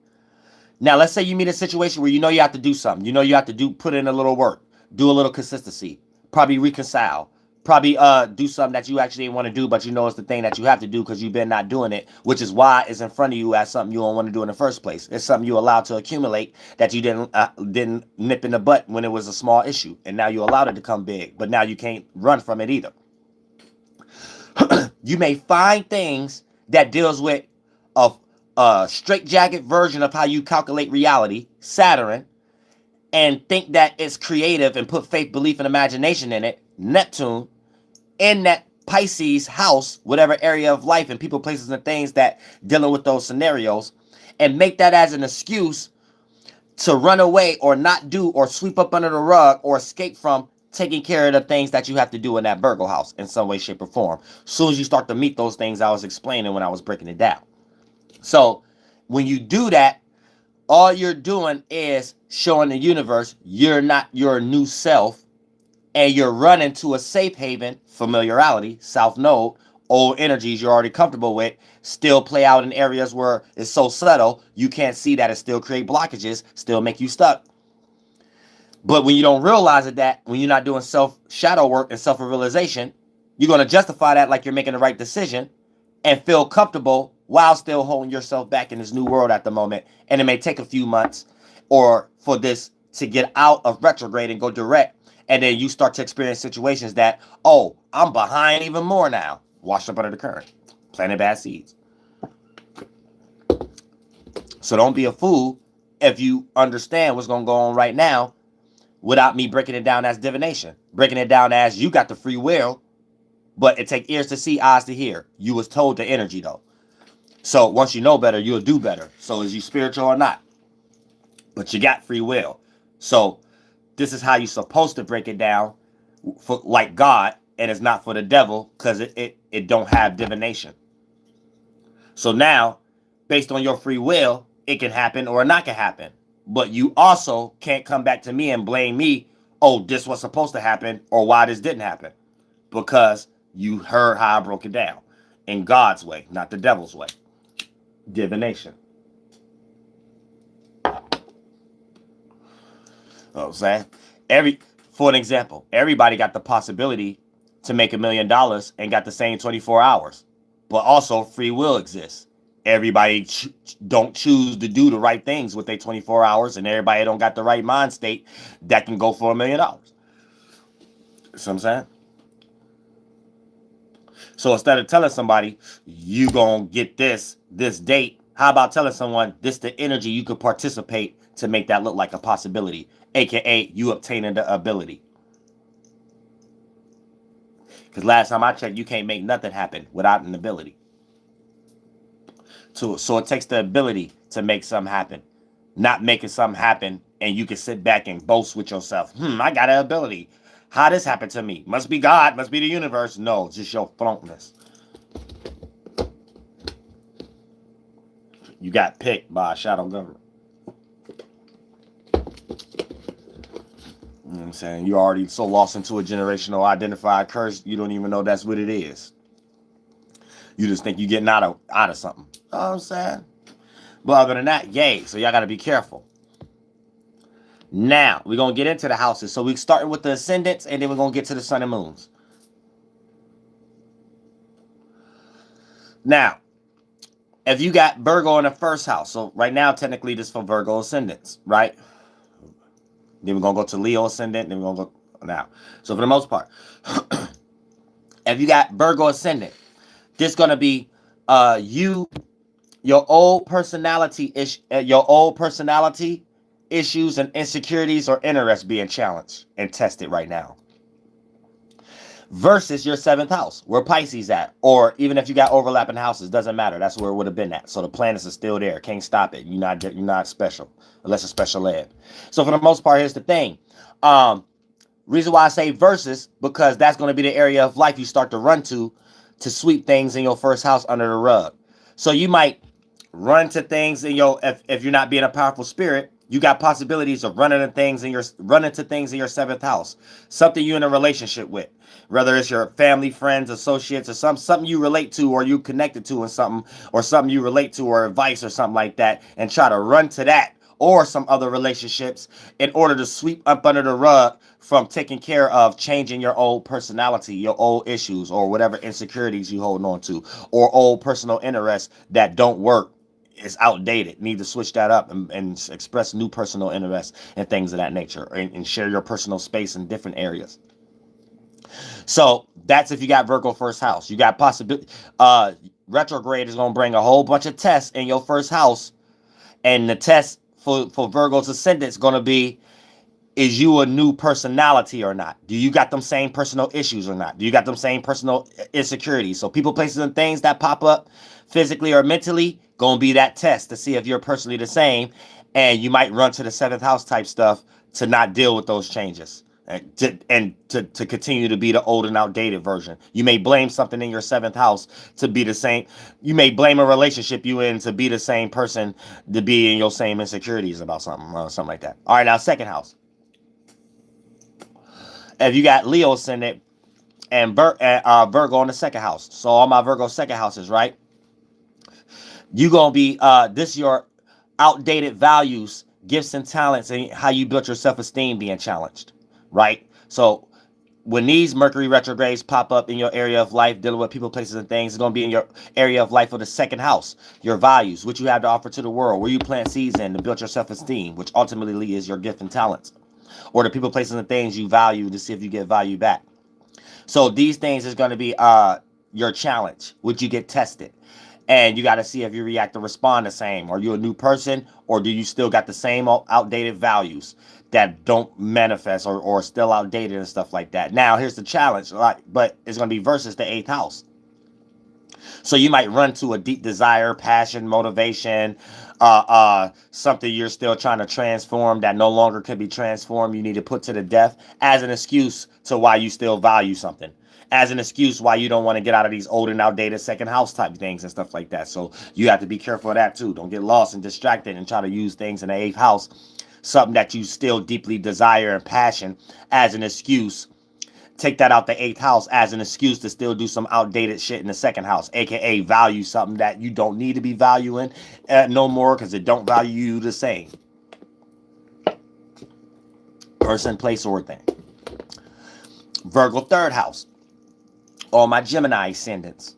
Now, let's say you meet a situation where you know you have to do something. You know you have to put in a little work, do a little consistency, probably reconcile, probably do something that you actually didn't want to do, but you know it's the thing that you have to do because you've been not doing it, which is why it's in front of you as something you don't want to do in the first place. It's something you allowed to accumulate that you didn't nip in the butt when it was a small issue, and now you allowed it to come big, but now you can't run from it either. You may find things that deals with a straitjacket version of how you calculate reality, Saturn, and think that it's creative and put faith, belief, and imagination in it, Neptune, in that Pisces house, whatever area of life and people, places, and things that dealing with those scenarios, and make that as an excuse to run away or not do or sweep up under the rug or escape from taking care of the things that you have to do in that Virgo house in some way, shape, or form. As soon as you start to meet those things I was explaining when I was breaking it down. So when you do that, all you're doing is showing the universe you're not your new self, and you're running to a safe haven, familiarity, south node, old energies you're already comfortable with, still play out in areas where it's so subtle you can't see that it still create blockages, still make you stuck. But when you don't realize it, that when you're not doing self-shadow work and self-realization, you're going to justify that like you're making the right decision and feel comfortable while still holding yourself back in this new world at the moment. And it may take a few months or for this to get out of retrograde and go direct. And then you start to experience situations that, oh, I'm behind even more now. Washed up under the current. Planting bad seeds. So don't be a fool if you understand what's going to go on right now without me breaking it down as divination. Breaking it down as you got the free will, but it take ears to see, eyes to hear. You was told the energy, though. So once you know better, you'll do better. So is you spiritual or not? But you got free will. So this is how you're supposed to break it down for like God, and it's not for the devil because it don't have divination. So now, based on your free will, it can happen or not can happen. But you also can't come back to me and blame me, oh, this was supposed to happen or why this didn't happen. Because you heard how I broke it down. In God's way, not the devil's way. Divination. You know what I'm saying? For an example, everybody got the possibility to make $1 million and got the same 24 hours. But also free will exists. Everybody don't choose to do the right things with their 24 hours, and everybody don't got the right mind state that can go for $1 million. See what I'm saying? So instead of telling somebody, you gonna get this date, how about telling someone this the energy you could participate to make that look like a possibility, aka you obtaining the ability. Because last time I checked, you can't make nothing happen without an ability. So it takes the ability to make something happen. Not making something happen and you can sit back and boast with yourself. I got an ability. How this happened to me? Must be God, must be the universe. No, just your flunkness. You got picked by a shadow government. You know what I'm saying? You're already so lost into a generational identified curse, you don't even know that's what it is. You just think you're getting out of something. You know what I'm saying? But other than that, yay. So y'all got to be careful. Now, we're going to get into the houses. So we're starting with the ascendants, and then we're going to get to the sun and moons. Now, if you got Virgo in the first house, so right now, technically, this is for Virgo ascendants, right? Then we're going to go to Leo ascendant, then we're going to go now. So for the most part, if you got Virgo ascendant, this is going to be your old personality issues and insecurities or interests being challenged and tested right now. versus your seventh house, where Pisces at, or even if you got overlapping houses, doesn't matter. That's where it would have been at. So the planets are still there. Can't stop it. You're not special unless it's special ed. So for the most part, here's the thing. Reason why I say versus, because that's going to be the area of life you start to run to sweep things in your first house under the rug. So you might run to things in your, if you're not being a powerful spirit, you got possibilities of running to things in your seventh house. Something you're in a relationship with, whether it's your family, friends, associates, or something you relate to or you connected to in something, or something you relate to, or advice or something like that, and try to run to that or some other relationships in order to sweep up under the rug from taking care of changing your old personality, your old issues, or whatever insecurities you hold on to, or old personal interests that don't work. It's outdated. Need to switch that up and express new personal interests and things of that nature, and share your personal space in different areas. So that's if you got Virgo first house. You got possibility. Retrograde is going to bring a whole bunch of tests in your first house, and the test for Virgo's ascendant is going to be, is you a new personality or not? Do you got them same personal issues or not? Do you got them same personal insecurities? So people, places, and things that pop up physically or mentally, gonna be that test to see if you're personally the same. And you might run to the seventh house type stuff to not deal with those changes, and to continue to be the old and outdated version. You may blame something in your seventh house to be the same. You may blame a relationship you in to be the same person, to be in your same insecurities about something, or something like that. All right, now second house. If you got Leo ascendant and Virgo in the second house, so all my Virgo second houses, right? You gonna be this your outdated values, gifts, and talents, and how you built your self-esteem being challenged, right? So when these Mercury retrogrades pop up in your area of life, dealing with people, places, and things, it's going to be in your area of life of the second house, your values, what you have to offer to the world, where you plant seeds in to build your self-esteem, which ultimately is your gift and talents, or the people, places, and things you value, to see if you get value back. So these things is going to be your challenge. Would you get tested? And you got to see if you react or respond the same. Are you a new person, or do you still got the same outdated values that don't manifest, or still outdated and stuff like that? Now, here's the challenge, but it's going to be versus the eighth house. So you might run to a deep desire, passion, motivation, something you're still trying to transform that no longer can be transformed. You need to put to the death as an excuse to why you still value something, as an excuse why you don't want to get out of these old and outdated second house type things and stuff like that. So you have to be careful of that too. Don't get lost and distracted and try to use things in the eighth house, something that you still deeply desire and passion, as an excuse. Take that out the eighth house as an excuse to still do some outdated shit in the second house, aka value something that you don't need to be valuing no more, because it don't value you the same. Person, place, or thing. Virgo third house. All my Gemini ascendants.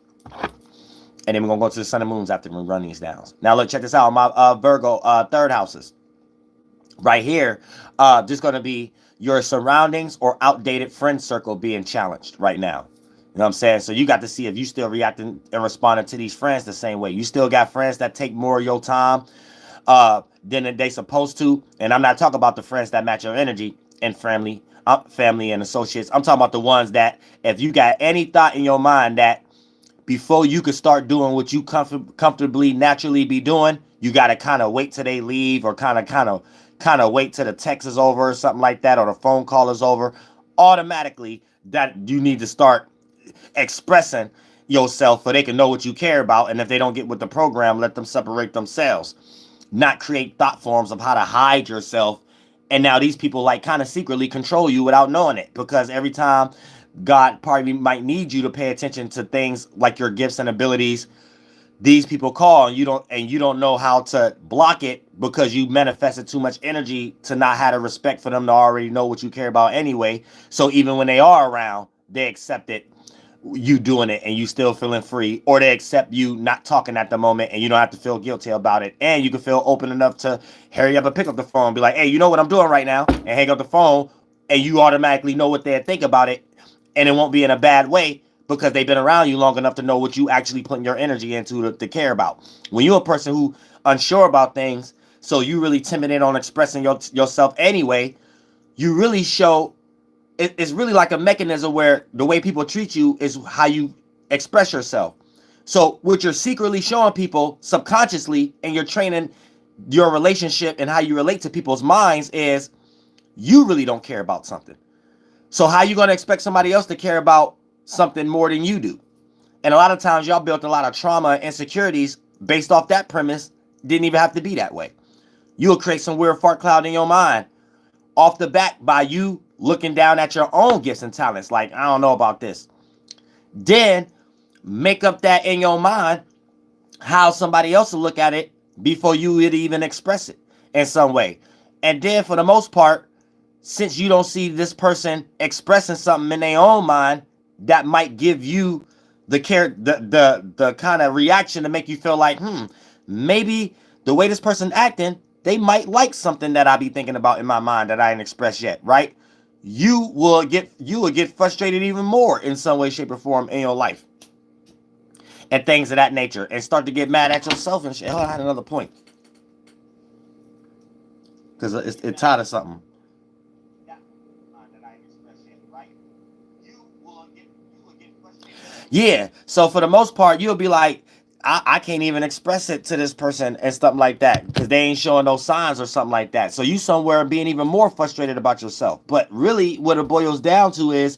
And then we're going to go to the sun and moons after we run these down. Now, look, check this out. My Virgo third houses. Right here, just going to be your surroundings or outdated friend circle being challenged right now. You know what I'm saying? So you got to see if you still reacting and responding to these friends the same way. You still got friends that take more of your time than they supposed to. And I'm not talking about the friends that match your energy and family and associates. I'm talking about the ones that if you got any thought in your mind that before you could start doing what you comfortably, naturally be doing, you got to kind of wait till they leave, or kind of wait till the text is over or something like that, or the phone call is over. Automatically, that you need to start expressing yourself so they can know what you care about. And if they don't get with the program, let them separate themselves. Not create thought forms of how to hide yourself. And now these people like kind of secretly control you without knowing it, because every time God probably might need you to pay attention to things like your gifts and abilities, these people call, and you don't know how to block it, because you manifested too much energy to not have the respect for them to already know what you care about anyway. So even when they are around, they accept it, you doing it, and you still feeling free, or they accept you not talking at the moment, and you don't have to feel guilty about it, and you can feel open enough to hurry up and pick up the phone and be like, hey, you know what I'm doing right now, and hang up the phone, and you automatically know what they think about it, and it won't be in a bad way, because they've been around you long enough to know what you actually putting your energy into to care about. When you're a person who unsure about things, so you really timid on expressing yourself anyway, you really show it's really like a mechanism where the way people treat you is how you express yourself. So what you're secretly showing people subconsciously, and you're training your relationship and how you relate to people's minds, is you really don't care about something. So how you going to expect somebody else to care about something more than you do? And a lot of times y'all built a lot of trauma and insecurities based off that premise. Didn't even have to be that way. You'll create some weird fart cloud in your mind off the bat by you looking down at your own gifts and talents. Like, I don't know about this. Then make up that in your mind how somebody else will look at it before you would even express it in some way. And then for the most part, since you don't see this person expressing something in their own mind that might give you the kind of reaction to make you feel like, maybe the way this person acting, they might like something that I be thinking about in my mind that I ain't expressed yet, right? You will get frustrated even more in some way, shape, or form in your life. And things of that nature. And start to get mad at yourself and shit. Oh, I had another point. Because it's tied to something. Yeah. So for the most part, you'll be like, I can't even express it to this person and something like that because they ain't showing no signs or something like that. So you somewhere being even more frustrated about yourself. But really what it boils down to is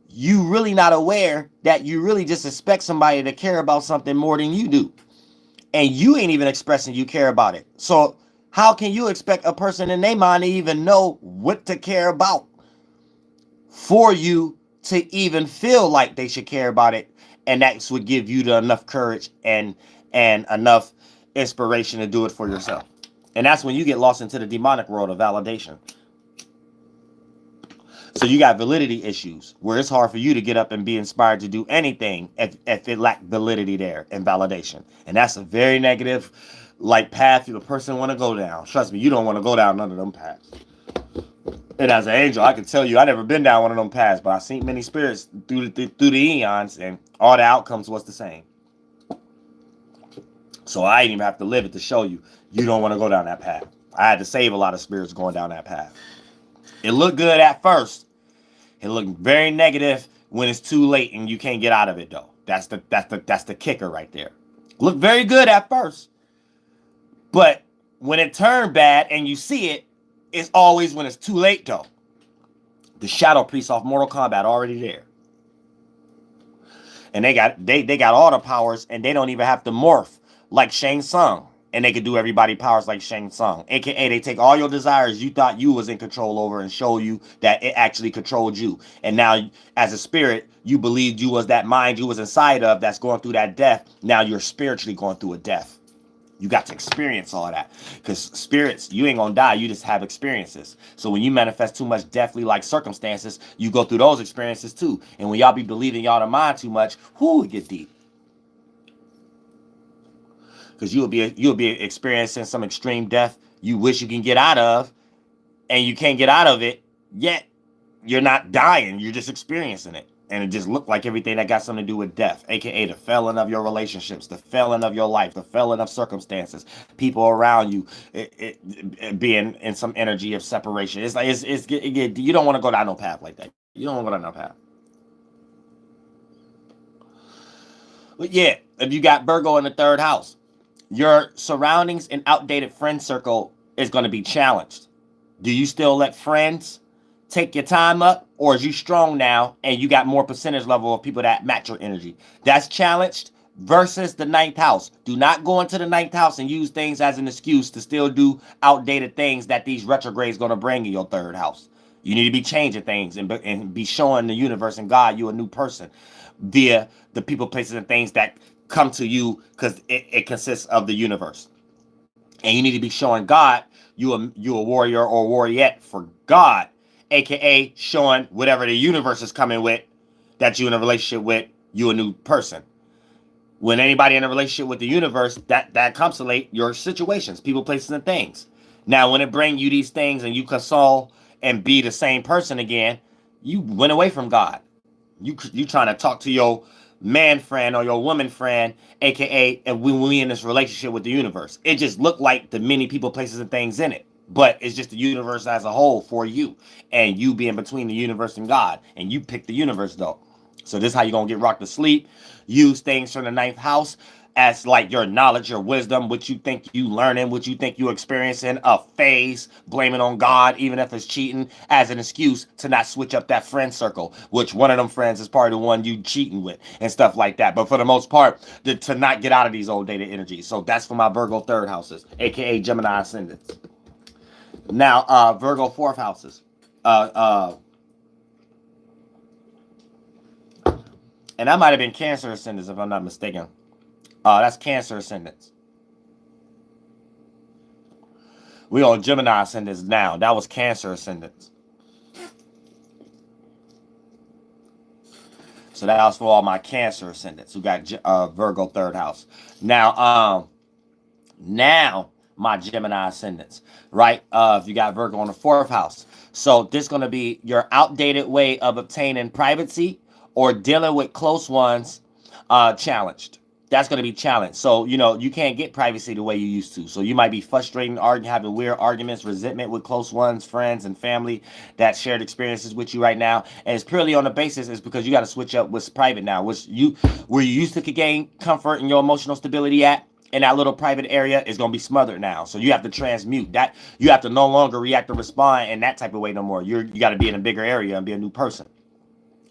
you really not aware that you really just expect somebody to care about something more than you do. And you ain't even expressing you care about it. So how can you expect a person in their mind to even know what to care about for you to even feel like they should care about it? And that's what give you the enough courage and enough inspiration to do it for yourself. And that's when you get lost into the demonic world of validation. So you got validity issues where it's hard for you to get up and be inspired to do anything if it lacked validity there and validation. And that's a very negative path the person want to go down. Trust me, you don't want to go down none of them paths. And as an angel, I can tell you, I never been down one of them paths, but I've seen many spirits through the eons, and all the outcomes was the same. So I didn't even have to live it to show you, you don't want to go down that path. I had to save a lot of spirits going down that path. It looked good at first. It looked very negative when it's too late and you can't get out of it though. That's the kicker right there. Looked very good at first. But when it turned bad and you see it, it's always when it's too late though. The shadow priest off Mortal Kombat already there. And they got all the powers and they don't even have to morph like Shang Tsung. And they could do everybody powers like Shang Tsung. AKA they take all your desires you thought you was in control over and show you that it actually controlled you. And now as a spirit, you believed you was that mind you was inside of that's going through that death. Now you're spiritually going through a death. You got to experience all of that. Because spirits, you ain't gonna die. You just have experiences. So when you manifest too much deathly like circumstances, you go through those experiences too. And when y'all be believing y'all the mind too much, it get deep. Because you'll be experiencing some extreme death you wish you can get out of, and you can't get out of it, yet you're not dying, you're just experiencing it. And it just looked like everything that got something to do with death, aka the failing of your relationships, the failing of your life, the failing of circumstances, people around you it being in some energy of separation. It's like you don't want to go down no path like that. You don't want to go down no path. But yeah, if you got Virgo in the third house, your surroundings and outdated friend circle is going to be challenged. Do you still let friends take your time up, or is you strong now and you got more percentage level of people that match your energy? That's challenged versus the ninth house. Do not go into the ninth house and use things as an excuse to still do outdated things that these retrogrades going to bring in your third house. You need to be changing things and be showing the universe and God you a new person via the people, places, and things that come to you, because it consists of the universe. And you need to be showing God you a warrior or warriorette for God, aka showing whatever the universe is coming with that you in a relationship with, you a new person. When anybody in a relationship with the universe, that encapsulate your situations, people, places, and things. Now when it bring you these things and you console and be the same person again, you went away from God. You trying to talk to your man friend or your woman friend, aka and when we in this relationship with the universe. It just looked like the many people, places, and things in it. but it's just the universe as a whole for you, and you being between the universe and God, and you pick the universe though. So this is how you're gonna get rocked to sleep. Use things from the ninth house as like your knowledge, your wisdom, what you think you learning, what you think you experiencing, a phase, blaming on God, even if it's cheating, as an excuse to not switch up that friend circle, which one of them friends is probably the one you cheating with and stuff like that. But for the most part, to not get out of these old dated energies. So that's for my Virgo third houses, aka Gemini ascendants. Now, Virgo fourth houses. Uh, uh, and that might have been Cancer ascendants if I'm not mistaken. That's Cancer ascendants. We on Gemini ascendants now. That was Cancer ascendants. So that was for all my Cancer ascendants who got Virgo third house. Now my Gemini ascendants, right? If you got Virgo on the fourth house. So this is going to be your outdated way of obtaining privacy or dealing with close ones challenged. That's going to be challenged. So, you can't get privacy the way you used to. So you might be frustrating, having weird arguments, resentment with close ones, friends, and family that shared experiences with you right now. And it's purely on the basis is because you got to switch up what's private now, where you used to gain comfort and your emotional stability at. And that little private area is going to be smothered now. So you have to transmute that. You have to no longer react or respond in that type of way no more. You got to be in a bigger area and be a new person.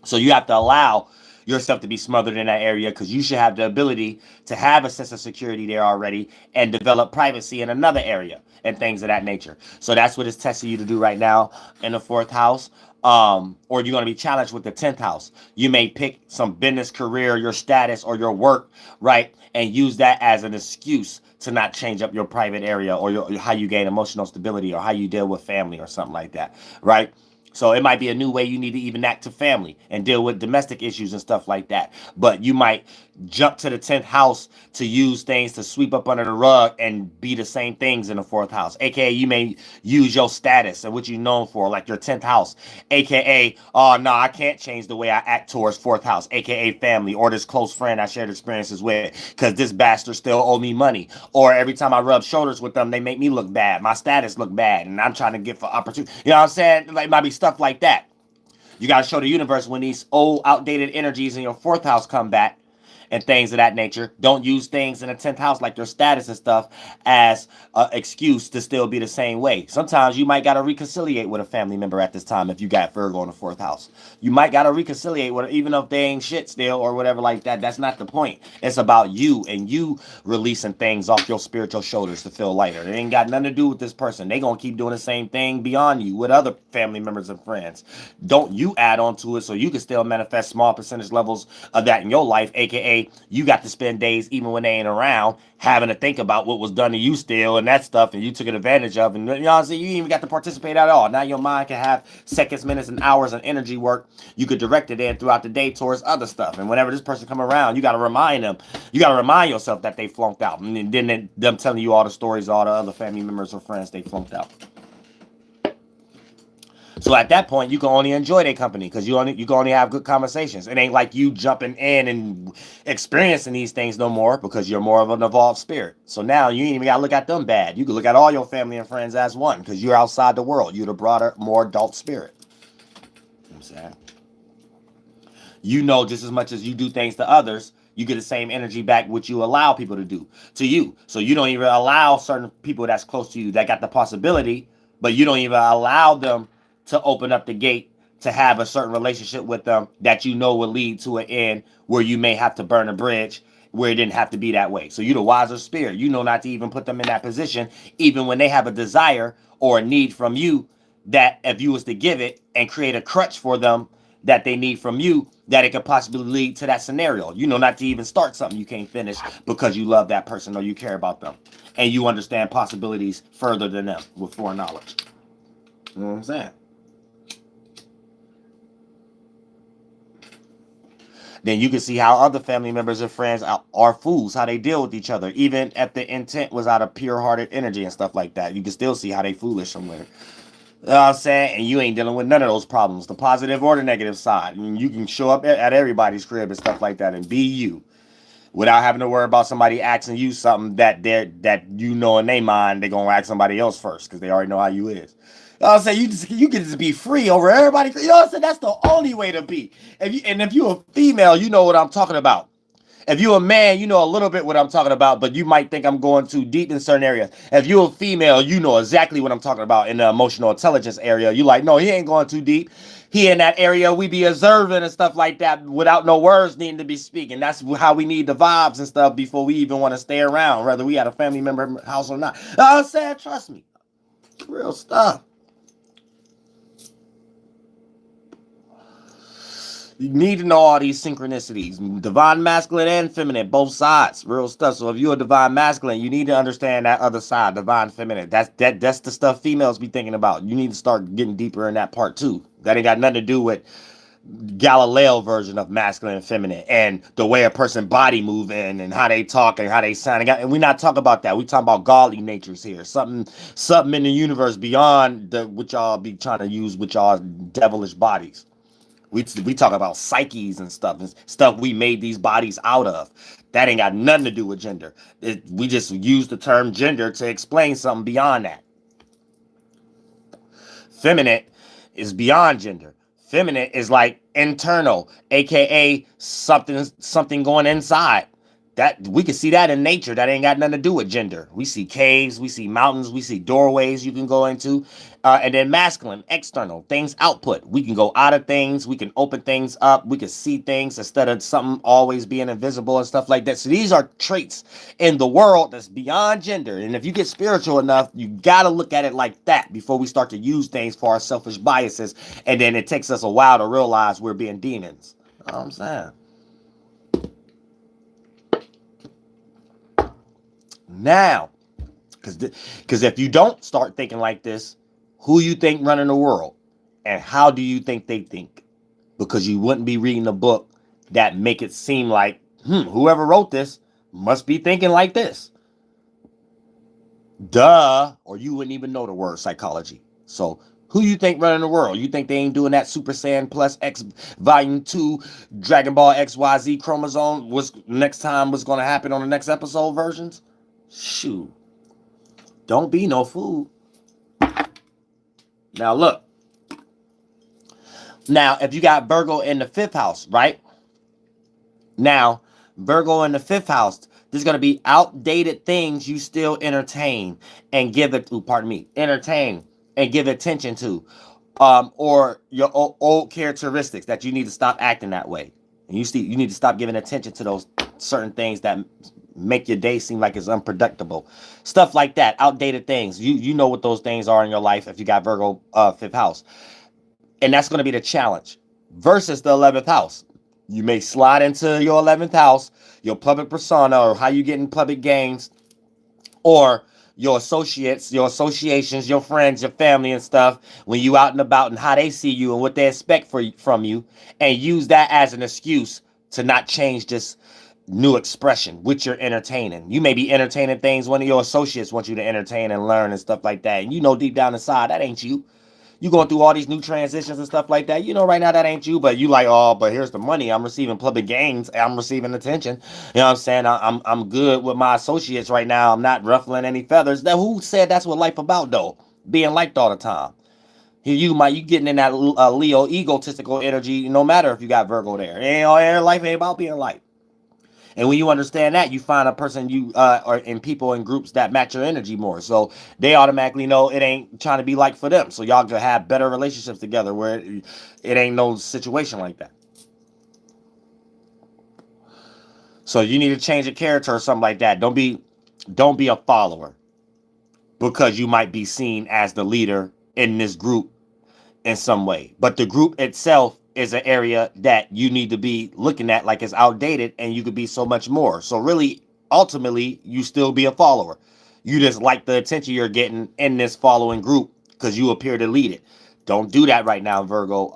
So you have to allow yourself to be smothered in that area because you should have the ability to have a sense of security there already and develop privacy in another area and things of that nature. So that's what it's testing you to do right now in the fourth house. Or you're going to be challenged with the 10th house. You may pick some business, career, your status, or your work, right? And use that as an excuse to not change up your private area or how you gain emotional stability or how you deal with family or something like that, right? So it might be a new way you need to even act to family and deal with domestic issues and stuff like that. But you might jump to the 10th house to use things to sweep up under the rug and be the same things in the fourth house. AKA you may use your status and what you're known for, like your 10th house. AKA, oh no, I can't change the way I act towards fourth house. AKA family or this close friend I shared experiences with because this bastard still owe me money. Or every time I rub shoulders with them, they make me look bad. My status look bad and I'm trying to get for opportunity. You know what I'm saying? Like, it might be stuff like that. You got to show the universe when these old outdated energies in your fourth house come back and things of that nature. Don't use things in the 10th house like your status and stuff as an excuse to still be the same way. Sometimes you might got to reconciliate with a family member at this time if you got Virgo in the fourth house. You might got to reconciliate with even if they ain't shit still or whatever like that. That's not the point. It's about you and you releasing things off your spiritual shoulders to feel lighter. It ain't got nothing to do with this person. They going to keep doing the same thing beyond you with other family members and friends. Don't you add on to it so you can still manifest small percentage levels of that in your life, aka you got to spend days even when they ain't around having to think about what was done to you still and that stuff and you took advantage of, and you know what I'm saying, you ain't even got to participate at all. Now your mind can have seconds, minutes, and hours and energy work you could direct it in throughout the day towards other stuff. And whenever this person come around, you got to remind them, you got to remind yourself that they flunked out, and then them telling you all the stories all the other family members or friends they flunked out. So at that point, you can only enjoy their company because you can only have good conversations. It ain't like you jumping in and experiencing these things no more because you're more of an evolved spirit. So now you ain't even got to look at them bad. You can look at all your family and friends as one because you're outside the world. You're the broader, more adult spirit. You know what I'm saying? You know just as much as you do things to others, you get the same energy back which you allow people to do to you. So you don't even allow certain people that's close to you that got the possibility, but you don't even allow them to open up the gate to have a certain relationship with them that you know will lead to an end where you may have to burn a bridge where it didn't have to be that way. So you're the wiser spirit. You know not to even put them in that position, even when they have a desire or a need from you that if you was to give it and create a crutch for them that they need from you, that it could possibly lead to that scenario. You know not to even start something you can't finish because you love that person or you care about them. And you understand possibilities further than them with foreknowledge. You know what I'm saying? Then you can see how other family members and friends are fools, how they deal with each other. Even if the intent was out of pure-hearted energy and stuff like that, you can still see how they foolish somewhere. You know what I'm saying? And you ain't dealing with none of those problems, the positive or the negative side. And you can show up at everybody's crib and stuff like that and be you. without having to worry about somebody asking you something that you know in their mind they're gonna ask somebody else first because they already know how you is. You know what I'm saying? You can just be free over everybody. You know what I'm saying? That's the only way to be. If you're a female, you know what I'm talking about. If you're a man, you know a little bit what I'm talking about, but you might think I'm going too deep in certain areas. If you're a female, you know exactly what I'm talking about in the emotional intelligence area. You like, no, he ain't going too deep. He in that area, we be observing and stuff like that without no words needing to be speaking. That's how we need the vibes and stuff before we even want to stay around, whether we at a family member house or not. I'm saying, trust me, real stuff. You need to know all these synchronicities, divine masculine and feminine, both sides, real stuff. So if you're a divine masculine, you need to understand that other side, divine feminine. That's the stuff females be thinking about. You need to start getting deeper in that part too. That ain't got nothing to do with Galileo version of masculine and feminine and the way a person body moving and how they talk and how they sound. And we're not talking about that. We talking about godly natures here. Something in the universe beyond what y'all be trying to use with y'all devilish bodies. We talk about psyches and stuff we made these bodies out of. That ain't got nothing to do with gender. We just use the term gender to explain something beyond that. Feminine is beyond gender. Feminine is like internal, aka something going inside. That we can see that in nature. That ain't got nothing to do with gender. We see caves, we see mountains, we see doorways you can go into. And then masculine, external, things output. We can go out of things, we can open things up, we can see things instead of something always being invisible and stuff like that. So these are traits in the world that's beyond gender. And if you get spiritual enough, you gotta look at it like that before we start to use things for our selfish biases. And then it takes us a while to realize we're being demons. You know what I'm saying? Now, because if you don't start thinking like this, who you think running the world and how do you think they think? Because you wouldn't be reading a book that make it seem like whoever wrote this must be thinking like this. Duh, or you wouldn't even know the word psychology. So who you think running the world? You think they ain't doing that Super Saiyan Plus X Volume 2 Dragon Ball XYZ chromosome was next time was going to happen on the next episode versions? Shoot. Don't be no fool. Now look. Now, if you got Virgo in the 5th house, right? Now, Virgo in the 5th house, there's going to be outdated things you still entertain and give it, entertain and give attention to. Or your old characteristics that you need to stop acting that way. And you need to stop giving attention to those certain things that make your day seem like it's unproductible. Stuff like that, outdated things. You know what those things are in your life if you got Virgo 5th house. And that's going to be the challenge versus the 11th house. You may slide into your 11th house, your public persona, or how you get in public games, or your associates, your associations, your friends, your family and stuff, when you out and about and how they see you and what they expect from you, and use that as an excuse to not change this new expression which you're entertaining. You may be entertaining things one of your associates want you to entertain and learn and stuff like that. And you know deep down inside that ain't you. You going through all these new transitions and stuff like that. You know right now that ain't you, but you like, oh, but here's the money. I'm receiving public gains. I'm receiving attention. You know what I'm saying? I'm good with my associates right now. I'm not ruffling any feathers. Now, who said that's what life about though? Being liked all the time. You getting in that Leo egotistical energy. No matter if you got Virgo there, life ain't about being liked. And when you understand that, you find a person or in people in groups that match your energy more. So they automatically know it ain't trying to be like for them. So y'all can have better relationships together where it ain't no situation like that. So you need to change your character or something like that. Don't be a follower because you might be seen as the leader in this group in some way. But the group itself is an area that you need to be looking at like it's outdated and you could be so much more. So really, ultimately, you still be a follower. You just like the attention you're getting in this following group because you appear to lead it. Don't do that right now, Virgo,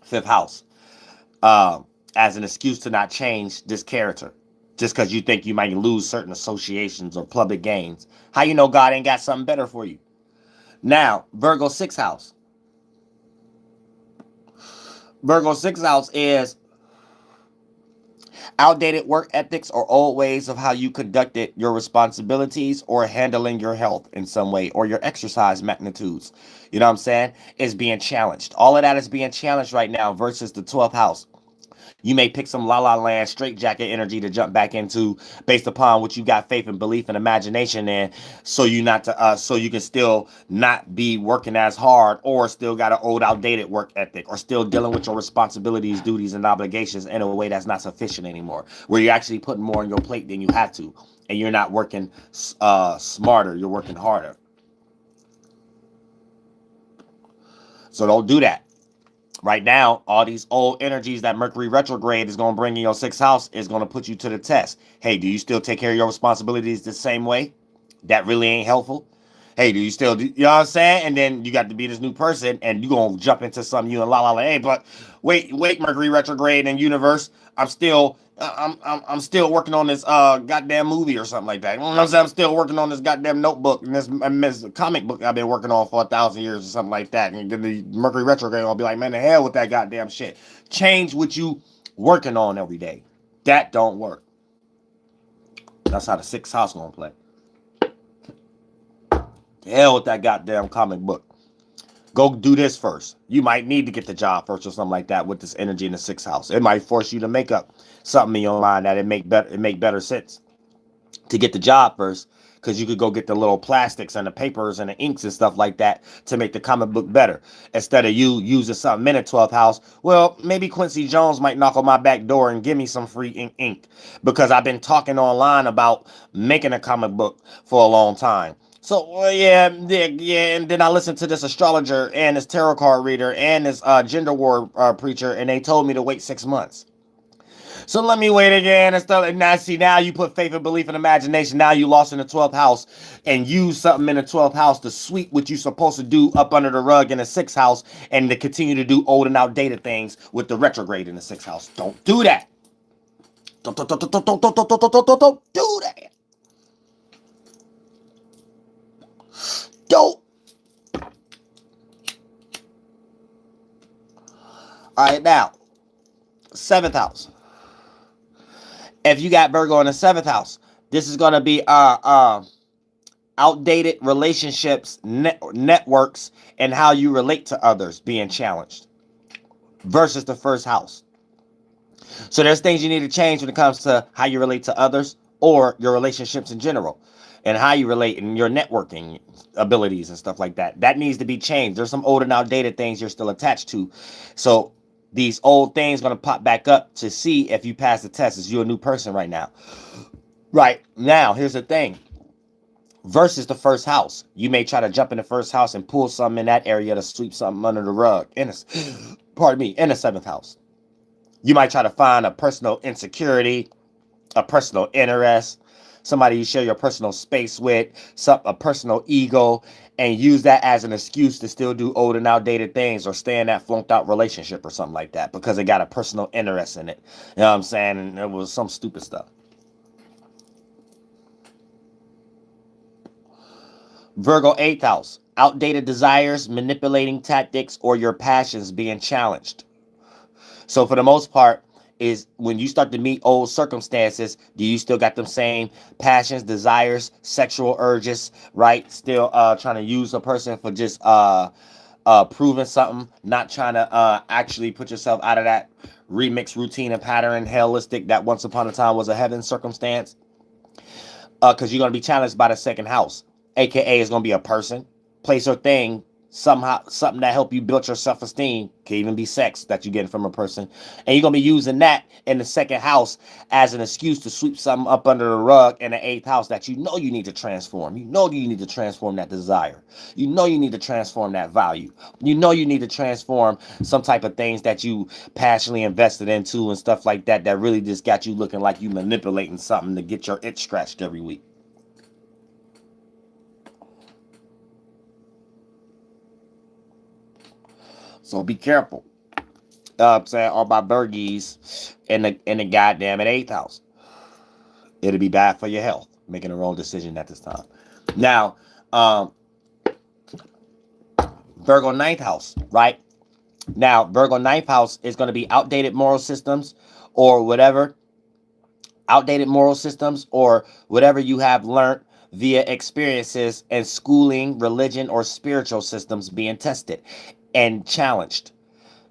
5th house, as an excuse to not change this character just because you think you might lose certain associations or public gains. How you know God ain't got something better for you? Now, Virgo 6th house. Virgo 6th house is Outdated work ethics or old ways of how you conducted your responsibilities or handling your health in some way or your exercise magnitudes. You know what I'm saying? Is being challenged. All of that is being challenged right now versus the 12th house. You may pick some la la land straight jacket energy to jump back into based upon what you got faith and belief and imagination in, so you not to so you can still not be working as hard or still got an old outdated work ethic or still dealing with your responsibilities, duties, and obligations in a way that's not sufficient anymore, where you're actually putting more on your plate than you have to, and you're not working smarter, you're working harder. So don't do that. Right now, all these old energies that Mercury retrograde is going to bring in your sixth house is going to put you to the test. Hey, do you still take care of your responsibilities the same way? That really ain't helpful. Hey, do you still do, you know what I'm saying? And then you got to be this new person and you going to jump into something you and la la la. Hey, but wait, Mercury retrograde and universe, I'm still working on this goddamn movie or something like that. You know what I'm saying? I'm still working on this goddamn notebook and this comic book I've been working on for 1,000 years or something like that. And then the Mercury retrograde will be like, man, the hell with that goddamn shit. Change what you working on every day. That don't work. That's how the sixth house gonna play. The hell with that goddamn comic book. Go do this first. You might need to get the job first or something like that with this energy in the sixth house. It might force you to make up something in your mind that it make better sense to get the job first, because you could go get the little plastics and the papers and the inks and stuff like that to make the comic book better instead of you using something in the 12th house. Well, maybe Quincy Jones might knock on my back door and give me some free ink because I've been talking online about making a comic book for a long time. So yeah, and then I listened to this astrologer and this tarot card reader and this gender war preacher, and they told me to wait 6 months. So let me wait again and stuff. And now, see, now you put faith and belief and imagination. Now you lost in the 12th house and use something in the 12th house to sweep what you're supposed to do up under the rug in the 6th house and to continue to do old and outdated things with the retrograde in the 6th house. Don't do that. Don't do that. Don't. All right, now, 7th house. If you got Virgo in the 7th house, this is going to be outdated relationships, networks, and how you relate to others being challenged versus the first house. So there's things you need to change when it comes to how you relate to others or your relationships in general and how you relate and your networking abilities and stuff like that. That needs to be changed. There's some old and outdated things you're still attached to. So these old things going to pop back up to see if you pass the test. Is you a new person right now? Right now, here's the thing. Versus the first house. You may try to jump in the first house and pull something in that area to sweep something under the rug. In the 7th house. You might try to find a personal insecurity, a personal interest, somebody you share your personal space with, a personal ego, and use that as an excuse to still do old and outdated things or stay in that flunked out relationship or something like that because it got a personal interest in it. You know what I'm saying? And it was some stupid stuff. Virgo 8th house. Outdated desires, manipulating tactics, or your passions being challenged. So for the most part, is when you start to meet old circumstances, do you still got them same passions, desires, sexual urges, right? Still trying to use a person for just proving something, not trying to actually put yourself out of that remix routine and pattern hellistic that once upon a time was a heaven circumstance. Because you're going to be challenged by the 2nd house, aka is going to be a person, place, or thing, somehow something that help you build your self-esteem. Can even be sex that you're getting from a person, and you're going to be using that in the 2nd house as an excuse to sweep something up under the rug in the 8th house that you know you need to transform. You know you need to transform that desire. You know you need to transform that value. You know you need to transform some type of things that you passionately invested into and stuff like that that really just got you looking like you manipulating something to get your itch scratched every week. So be careful. I'm saying all my Birgies in the goddamn 8th house. It'll be bad for your health, making the wrong decision at this time. Now, Virgo 9th house, right? Now, Virgo 9th house is going to be outdated moral systems or whatever outdated moral systems, or whatever you have learned via experiences and schooling, religion, or spiritual systems being tested and challenged,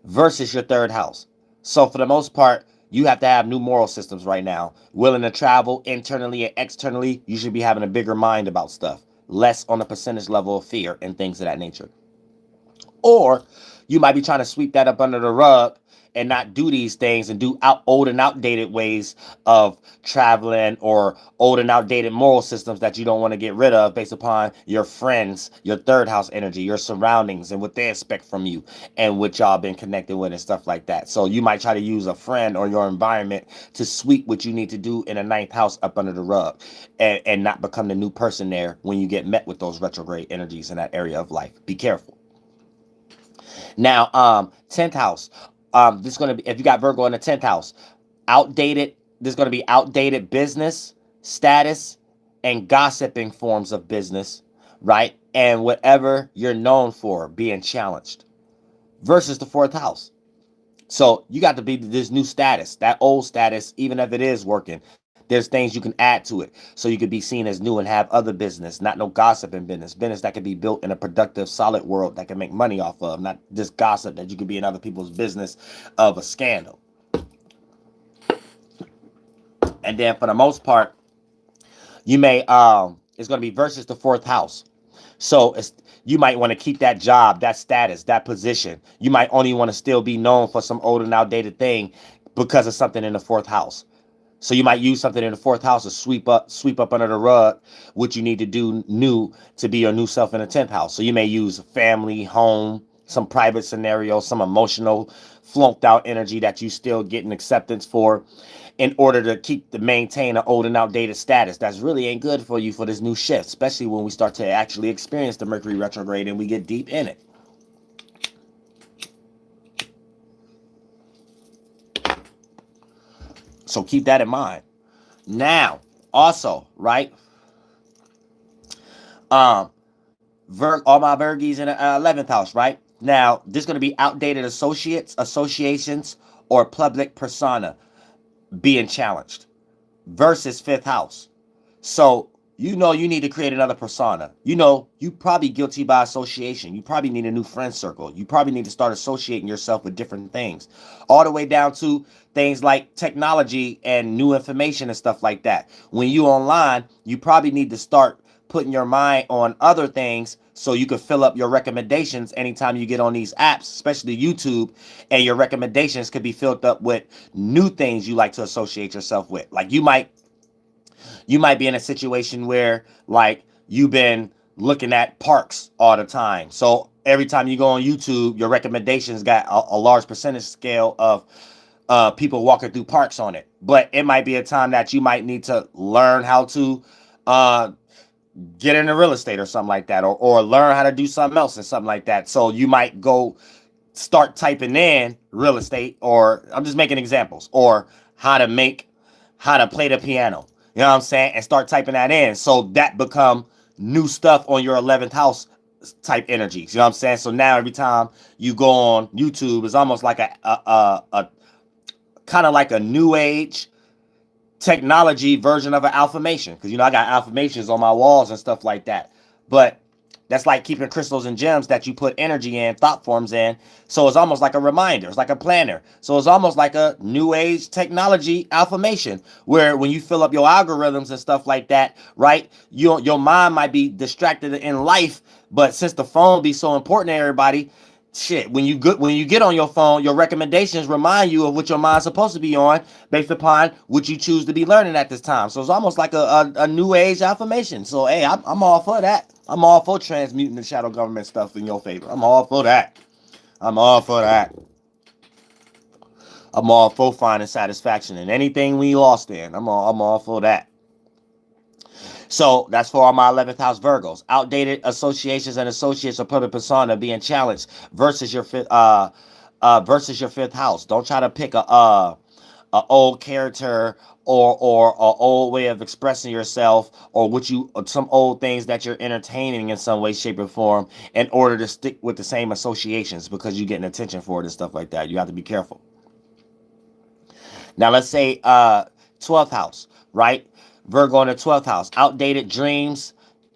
versus your third house. So for the most part, you have to have new moral systems right now. Willing to travel internally and externally, you should be having a bigger mind about stuff, less on a percentage level of fear and things of that nature. Or you might be trying to sweep that up under the rug and not do these things and do old and outdated ways of traveling, or old and outdated moral systems that you don't want to get rid of based upon your friends, your third house energy, your surroundings, and what they expect from you and what y'all been connected with and stuff like that. So you might try to use a friend or your environment to sweep what you need to do in a ninth house up under the rug, and not become the new person there when you get met with those retrograde energies in that area of life. Be careful. Now, 10th house. This is going to be, if you got Virgo in the 10th house, outdated, there's going to be outdated business, status, and gossiping forms of business, right? And whatever you're known for being challenged, versus the 4th house. So you got to be this new status, that old status, even if it is working. There's things you can add to it so you could be seen as new and have other business, not no gossiping business that can be built in a productive, solid world that can make money off of, not this gossip that you could be in other people's business of a scandal. And then for the most part, you may, it's going to be versus the 4th house. So you might want to keep that job, that status, that position. You might only want to still be known for some old and outdated thing because of something in the 4th house. So you might use something in the 4th house to sweep up under the rug what you need to do new to be your new self in the 10th house. So you may use family, home, some private scenario, some emotional flunked out energy that you still getting acceptance for, in order to maintain an old and outdated status. That's really ain't good for you for this new shift, especially when we start to actually experience the Mercury retrograde and we get deep in it. So keep that in mind. Now, also, right? All my Virgies in the 11th house, right? Now, this is going to be outdated associations, or public persona being challenged, versus 5th house. So, you need to create another persona. You probably guilty by association. You probably need a new friend circle. You probably need to start associating yourself with different things, all the way down to things like technology and new information and stuff like that. When you online, you probably need to start putting your mind on other things so you can fill up your recommendations anytime you get on these apps, especially YouTube, and your recommendations could be filled up with new things you like to associate yourself with. Like you might be in a situation where, like, you've been looking at parks all the time. So every time you go on YouTube, your recommendations got a large percentage scale of people walking through parks on it. But it might be a time that you might need to learn how to get into real estate or something like that, or learn how to do something else and something like that. So you might go start typing in real estate, or I'm just making examples, or how to play the piano. You know what I'm saying? And start typing that in. So that become new stuff on your 11th house type energies. You know what I'm saying? So now every time you go on YouTube, it's almost like a kind of like a new age technology version of an affirmation. Because, I got affirmations on my walls and stuff like that. But that's like keeping crystals and gems that you put energy in, thought forms in. So it's almost like a reminder. It's like a planner. So it's almost like a new age technology affirmation, where when you fill up your algorithms and stuff like that, right, your mind might be distracted in life. But since the phone be so important to everybody, shit, when you get on your phone, your recommendations remind you of what your mind's supposed to be on based upon what you choose to be learning at this time. So it's almost like a new age affirmation. So hey, I'm all for that. I'm all for transmuting the shadow government stuff in your favor. I'm all for that. I'm all for that. I'm all for finding satisfaction in anything we lost in. I'm all for that. So that's for all my 11th house Virgos. Outdated associations and associates or public persona being challenged, versus your fifth house. Don't try to pick a old character, or a old way of expressing yourself, or some old things that you're entertaining in some way, shape, or form, in order to stick with the same associations because you're getting attention for it and stuff like that. You have to be careful. Now let's say 12th house, right? Virgo in the 12th house. Outdated dreams,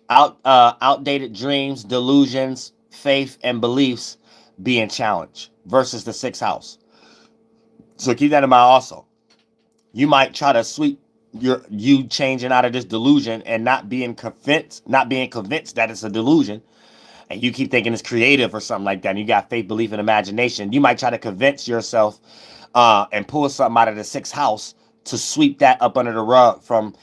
outdated dreams, delusions, faith, and beliefs being challenged versus the 6th house. So keep that in mind also. You might try to sweep you changing out of this delusion and not being convinced that it's a delusion, and you keep thinking it's creative or something like that, and you got faith, belief, and imagination. You might try to convince yourself and pull something out of the 6th house to sweep that up under the rug from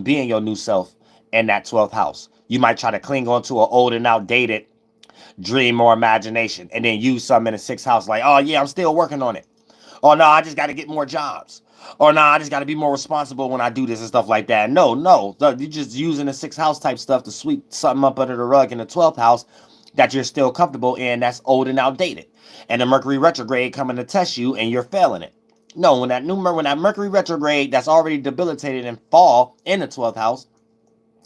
being your new self in that 12th house. You might try to cling on to an old and outdated dream or imagination, and then use something in the 6th house like, oh yeah, I'm still working on it. Or no, I just got to get more jobs. Or no, I just got to be more responsible when I do this and stuff like that. No, you're just using the 6th house type stuff to sweep something up under the rug in the 12th house that you're still comfortable in, that's old and outdated. And the Mercury retrograde coming to test you and you're failing it. No, when that Mercury retrograde that's already debilitated and fall in the 12th house,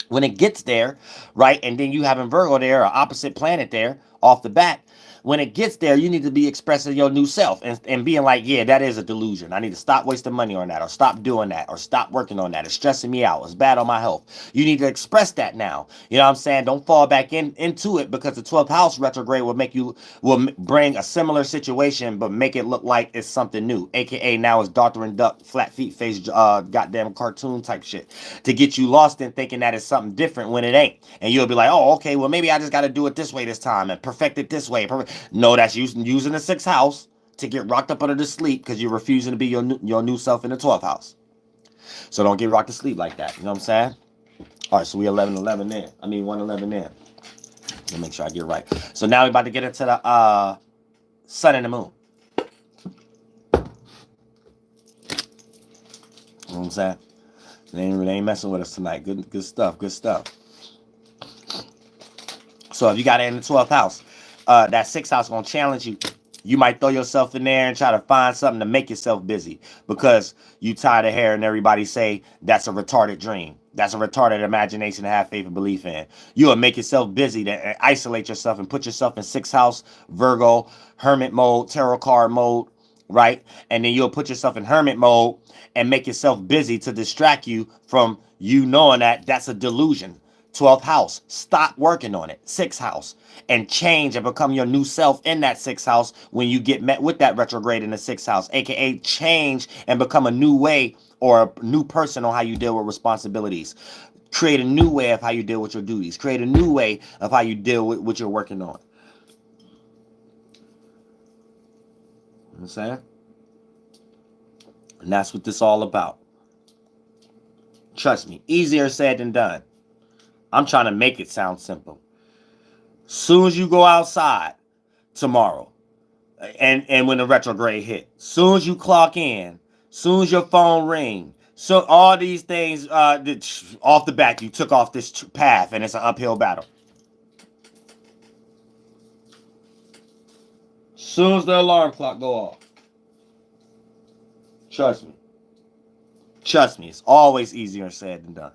when it gets there, right, and then you having Virgo there, or opposite planet there, off the bat, when it gets there, you need to be expressing your new self and being like, yeah, that is a delusion. I need to stop wasting money on that, or stop doing that, or stop working on that. It's stressing me out. It's bad on my health. You need to express that now. You know what I'm saying? Don't fall back into it, because the 12th house retrograde will bring a similar situation, but make it look like it's something new. AKA now it's Doctor and Duck, flat feet face, goddamn cartoon type shit, to get you lost in thinking that it's something different when it ain't. And you'll be like, oh, okay, well, maybe I just got to do it this way this time and perfect it this way. No, that's using the 6th house to get rocked up under the sleep, because you're refusing to be your new self in the 12th house. So don't get rocked to sleep like that. You know what I'm saying? All right, so we 11-11 in. I mean 1-11 in. Let me make sure I get it right. So now we're about to get into the sun and the moon. You know what I'm saying? They ain't messing with us tonight. Good stuff. Good stuff. So if you got it in the 12th house, that 6th house gonna challenge you. You might throw yourself in there and try to find something to make yourself busy, because you tired of hearing everybody say that's a retarded dream. That's a retarded imagination to have faith and belief in. You'll make yourself busy to isolate yourself and put yourself in 6th house, Virgo, hermit mode, tarot card mode, right? And then you'll put yourself in hermit mode and make yourself busy to distract you from you knowing that that's a delusion. 12th house, stop working on it. 6th house, and change and become your new self in that 6th house when you get met with that retrograde in the 6th house, aka change and become a new way or a new person on how you deal with responsibilities. Create a new way of how you deal with your duties. Create a new way of how you deal with what you're working on. You know what I'm saying? And that's what this is all about. Trust me, easier said than done. I'm trying to make it sound simple. Soon as you go outside tomorrow, and when the retrograde hit, soon as you clock in, soon as your phone ring, so all these things off the back, you took off this path, and it's an uphill battle. Soon as the alarm clock go off, trust me, it's always easier said than done.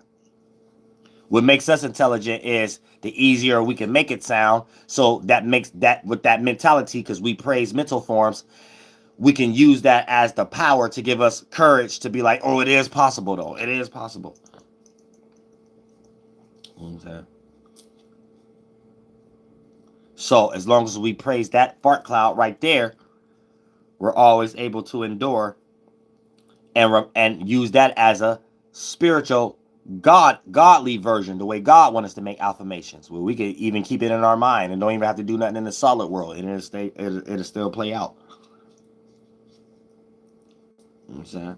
What makes us intelligent is the easier we can make it sound. So that makes that, with that mentality, because we praise mental forms, we can use that as the power to give us courage to be like, oh, it is possible though. It is possible. Okay. So as long as we praise that fart cloud right there, we're always able to endure and use that as a spiritual godly version, the way God wants us to make affirmations, where we can even keep it in our mind and don't even have to do nothing in the solid world, and it'll still play out. You know what I'm saying?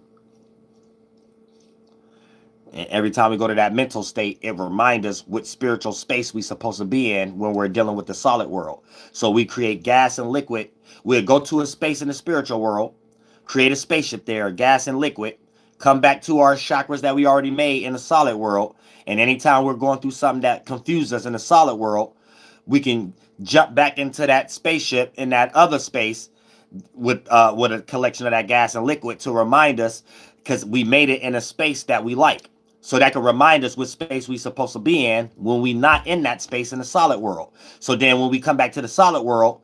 And every time we go to that mental state, it reminds us what spiritual space we're supposed to be in when we're dealing with the solid world. So we create gas and liquid. We'll go to a space in the spiritual world, create a spaceship there, gas and liquid, come back to our chakras that we already made in the solid world. And anytime we're going through something that confuses us in the solid world, we can jump back into that spaceship in that other space with a collection of that gas and liquid to remind us, because we made it in a space that we like. So that can remind us what space we're supposed to be in when we're not in that space in the solid world. So then when we come back to the solid world,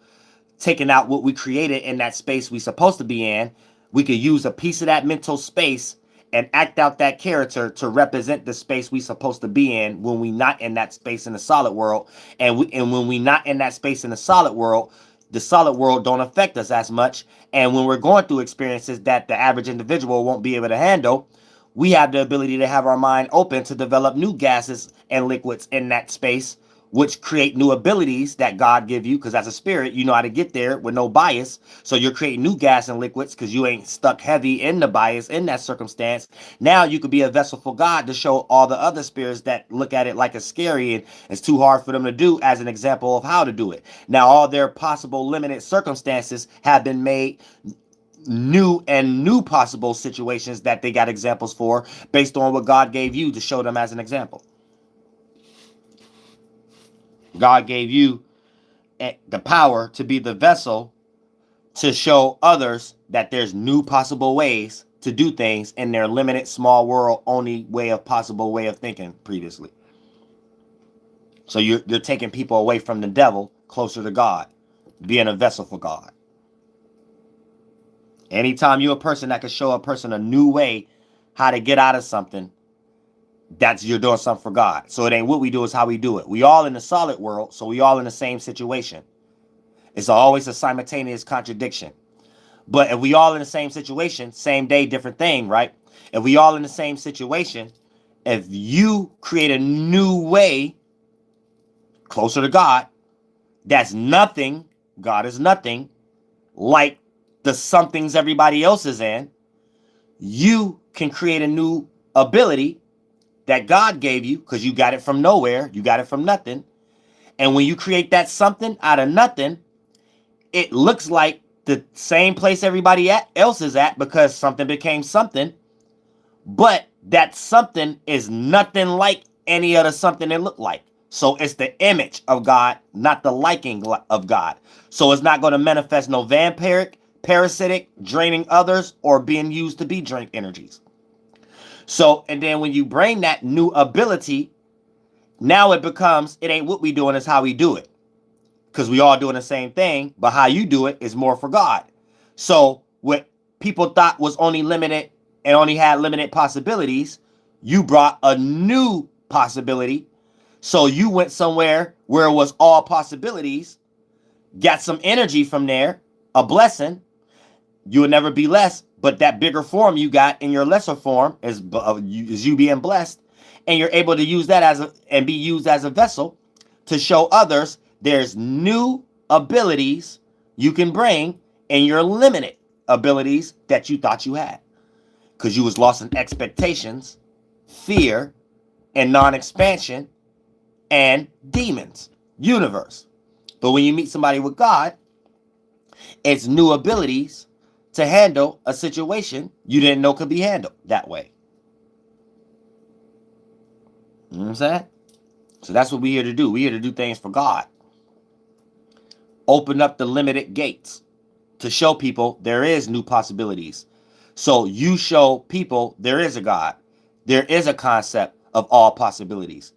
taking out what we created in that space we're supposed to be in, we could use a piece of that mental space and act out that character to represent the space we supposed to be in when we not in that space in the solid world. And when we not in that space in the solid world don't affect us as much. And when we're going through experiences that the average individual won't be able to handle, we have the ability to have our mind open to develop new gases and liquids in that space, which create new abilities that God give you, because as a spirit, you know how to get there with no bias. So you're creating new gas and liquids because you ain't stuck heavy in the bias in that circumstance. Now you could be a vessel for God to show all the other spirits that look at it like it's scary and it's too hard for them to do as an example of how to do it. Now all their possible limited circumstances have been made new possible situations that they got examples for based on what God gave you to show them as an example. God gave you the power to be the vessel to show others that there's new possible ways to do things in their limited, small world, only way of possible way of thinking previously. So you're taking people away from the devil, closer to God, being a vessel for God. Anytime you're a person that can show a person a new way how to get out of something, you're doing something for God. So it ain't what we do, it's how we do it. We all in the solid world, so we all in the same situation. It's always a simultaneous contradiction. But if we all in the same situation, same day, different thing, right? If we all in the same situation, if you create a new way closer to God, that's nothing, God is nothing, like the somethings everybody else is in, you can create a new ability that God gave you because you got it from nowhere. You got it from nothing. And when you create that something out of nothing, it looks like the same place everybody else is at because something became something. But that something is nothing like any other something it looked like. So it's the image of God, not the liking of God. So it's not going to manifest no vampiric, parasitic, draining others, or being used to be drink energies. So, and then when you bring that new ability, now it becomes, it ain't what we doing, it's how we do it. Because we all doing the same thing, but how you do it is more for God. So what people thought was only limited and only had limited possibilities, you brought a new possibility. So you went somewhere where it was all possibilities, got some energy from there, a blessing. You will never be less, but that bigger form you got in your lesser form is you being blessed, and you're able to use that be used as a vessel to show others there's new abilities you can bring in your limited abilities that you thought you had, because you was lost in expectations, fear, and non-expansion, and demons, universe. But when you meet somebody with God, it's new abilities to handle a situation you didn't know could be handled that way. You know what I'm saying? So that's what we're here to do. We're here to do things for God. Open up the limited gates to show people there is new possibilities. So you show people there is a God. There is a concept of all possibilities.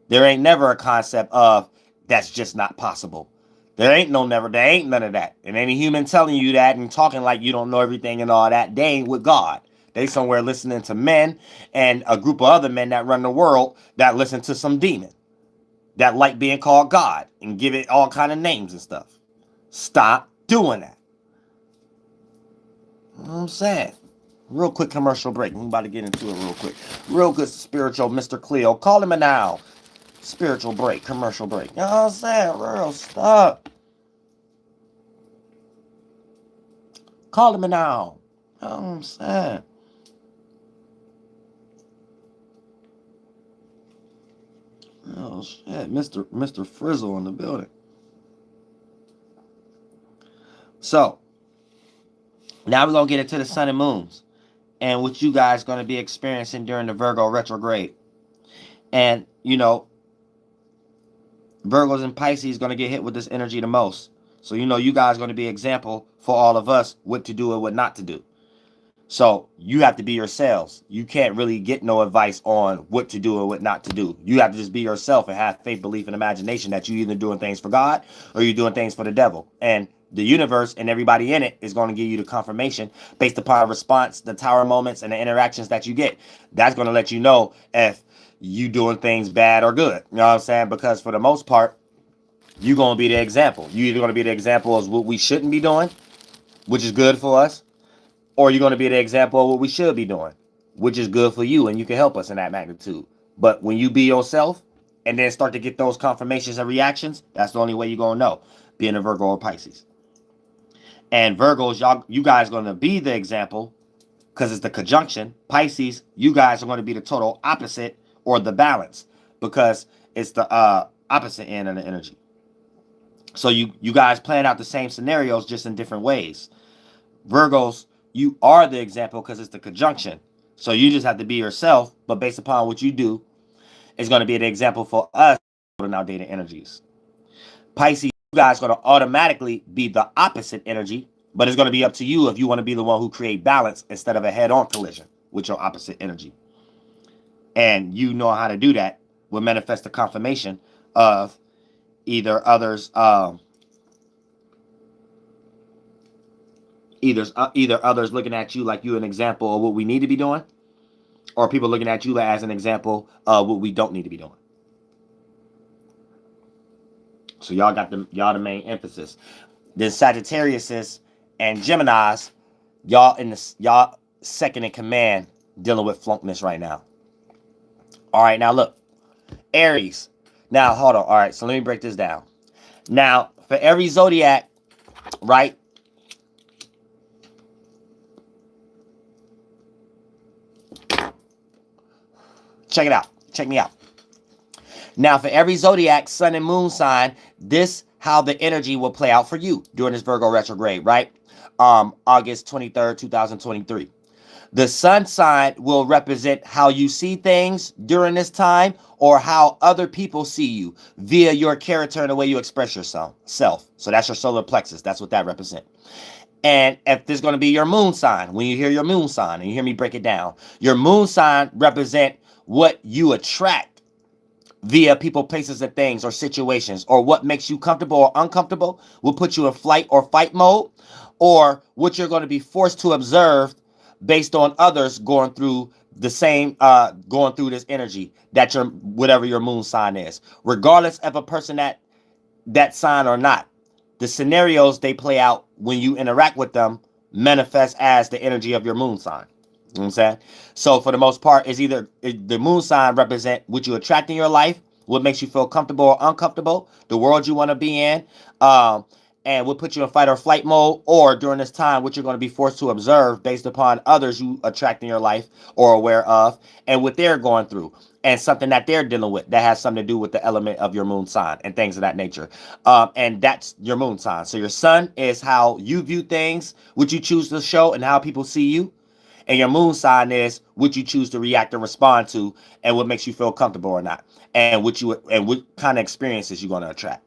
There ain't never a concept of that's just not possible. There ain't none of that. And any human telling you that and talking like you don't know everything and all that, they ain't with God. They somewhere listening to men and a group of other men that run the world that listen to some demon that like being called God and give it all kind of names and stuff. Stop doing that. You know what I'm saying? Real quick commercial break. I'm about to get into it real quick. Real good spiritual Mr. Cleo. Call him now. Spiritual break, commercial break. You know what I'm saying? Real stuff. Call him now. You know what I'm saying? Oh shit, Mr. Frizzle in the building. So now we're gonna get into the sun and moons and what you guys gonna be experiencing during the Virgo retrograde. And you know, Virgos and Pisces gonna get hit with this energy the most. So you know you guys gonna be example for all of us what to do and what not to do. So you have to be yourselves. You can't really get no advice on what to do and what not to do. You have to just be yourself and have faith, belief, and imagination that you're either doing things for God or you're doing things for the devil. And the universe and everybody in it is going to give you the confirmation based upon response, the tower moments, and the interactions that you get. That's going to let you know if you doing things bad or good. You know what I'm saying? Because for the most part, you're going to be the example. You're either going to be the example of what we shouldn't be doing, which is good for us, or you're going to be the example of what we should be doing, which is good for you, and you can help us in that magnitude. But when you be yourself and then start to get those confirmations and reactions, that's the only way you're going to know, being a Virgo or Pisces. And Virgos, you guys are going to be the example because it's the conjunction. Pisces, you guys are going to be the total opposite or the balance because it's the opposite end of the energy. So you guys plan out the same scenarios just in different ways. Virgos, you are the example because it's the conjunction. So you just have to be yourself, but based upon what you do, it's going to be an example for us in our data energies. Pisces, you guys are going to automatically be the opposite energy, but it's going to be up to you if you want to be the one who create balance instead of a head-on collision with your opposite energy. And you know how to do that will manifest the confirmation of either others either others looking at you like you're an example of what we need to be doing, or people looking at you as an example of what we don't need to be doing. So y'all got the main emphasis. Then Sagittarius and Geminis, y'all second in command dealing with flunkness right now. All right, now look, Aries. Now hold on. All right, so let me break this down. Now for every zodiac, right? Check it out. Check me out. Now, for every zodiac, sun and moon sign, this how the energy will play out for you during this Virgo retrograde, right? August 23rd, 2023. The sun sign will represent how you see things during this time or how other people see you via your character and the way you express yourself. So that's your solar plexus. That's what that represents. And if this is going to be your moon sign, when you hear your moon sign and you hear me break it down, your moon sign represent what you attract via people, places, and things or situations, or what makes you comfortable or uncomfortable will put you in flight or fight mode, or what you're going to be forced to observe based on others going through the same, going through this energy that your, whatever your moon sign is, regardless of a person that sign or not. The scenarios they play out when you interact with them manifest as the energy of your moon sign. You know what I'm saying? So for the most part, it's either the moon sign represent what you attract in your life, what makes you feel comfortable or uncomfortable, the world you want to be in, and what put you in fight or flight mode, or during this time, what you're going to be forced to observe based upon others you attract in your life or aware of, and what they're going through, and something that they're dealing with that has something to do with the element of your moon sign and things of that nature. And that's your moon sign. So your sun is how you view things, what you choose to show, and how people see you. And your moon sign is what you choose to react and respond to, and what makes you feel comfortable or not, and what kind of experiences you're going to attract.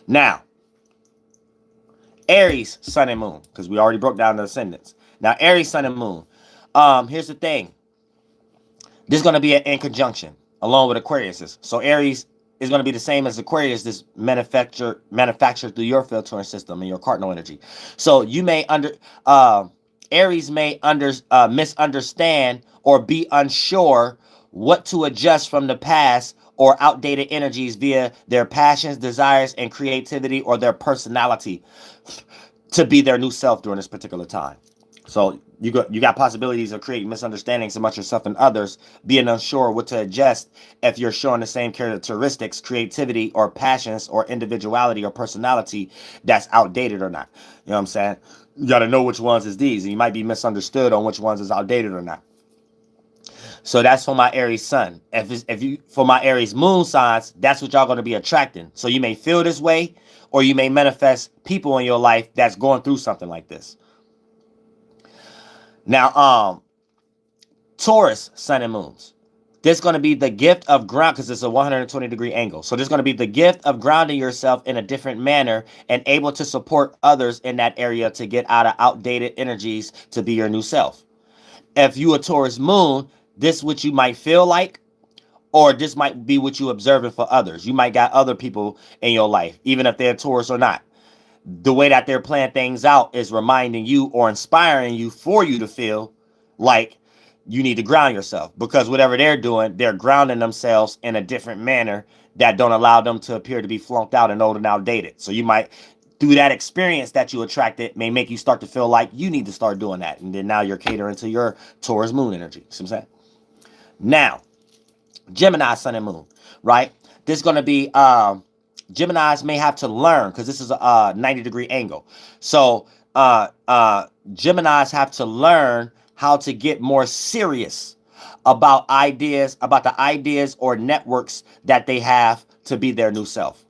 Now, Aries, sun and moon, because we already broke down the ascendants. Now, Aries, sun and moon. Here's the thing. This is going to be in conjunction along with Aquarius. So Aries is going to be the same as Aquarius, this manufactured through your filtering system and your cardinal energy. So you may Aries may misunderstand or be unsure what to adjust from the past or outdated energies via their passions, desires, and creativity, or their personality to be their new self during this particular time. So you got possibilities of creating misunderstandings amongst yourself and others, being unsure what to adjust if you're showing the same characteristics, creativity, or passions, or individuality, or personality that's outdated or not. You know what I'm saying? You got to know which ones is these, and you might be misunderstood on which ones is outdated or not. So that's for my Aries sun. For my Aries moon signs, that's what y'all going to be attracting. So you may feel this way, or you may manifest people in your life that's going through something like this. Now, Taurus, sun and moons. This is going to be the gift of ground, because it's a 120-degree angle. So this is going to be the gift of grounding yourself in a different manner and able to support others in that area to get out of outdated energies to be your new self. If you a Taurus moon, this is what you might feel like, or this might be what you observing for others. You might got other people in your life, even if they're Taurus or not. the way that they're playing things out is reminding you or inspiring you for you to feel like you need to ground yourself, because whatever they're doing, they're grounding themselves in a different manner that don't allow them to appear to be flunked out and old and outdated. So you might, through that experience that you attracted, may make you start to feel like you need to start doing that. And then now you're catering to your Taurus moon energy. See what I'm saying? Now, Gemini, sun and moon, right? This is going to be, Geminis may have to learn, because this is a 90-degree angle. So Geminis have to learn how to get more serious about the ideas or networks that they have to be their new self.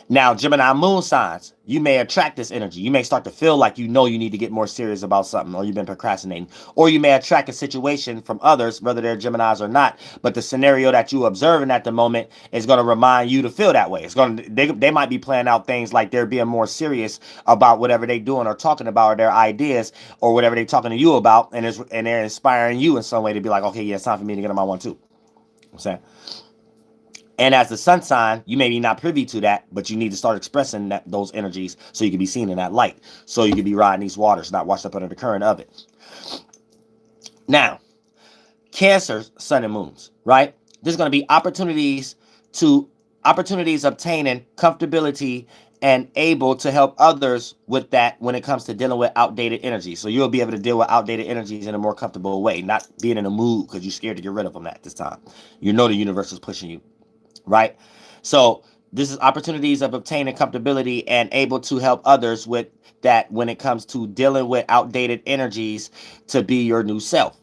Now, Gemini moon signs, you may attract this energy. You may start to feel like you need to get more serious about something, or you've been procrastinating. Or you may attract a situation from others, whether they're Geminis or not. But the scenario that you're observing at the moment is going to remind you to feel that way. They might be playing out things like they're being more serious about whatever they're doing or talking about, or their ideas, or whatever they're talking to you about, and they're inspiring you in some way to be like, okay, yeah, it's time for me to get on my one too. I'm saying. And as the sun sign, you may be not privy to that, but you need to start expressing those energies so you can be seen in that light. So you can be riding these waters, not washed up under the current of it. Now, Cancer, sun and moons, right? There's going to be opportunities obtaining comfortability and able to help others with that when it comes to dealing with outdated energy. So you'll be able to deal with outdated energies in a more comfortable way, not being in a mood because you're scared to get rid of them at this time. You know the universe is pushing you. Right? So this is opportunities of obtaining comfortability and able to help others with that when it comes to dealing with outdated energies to be your new self.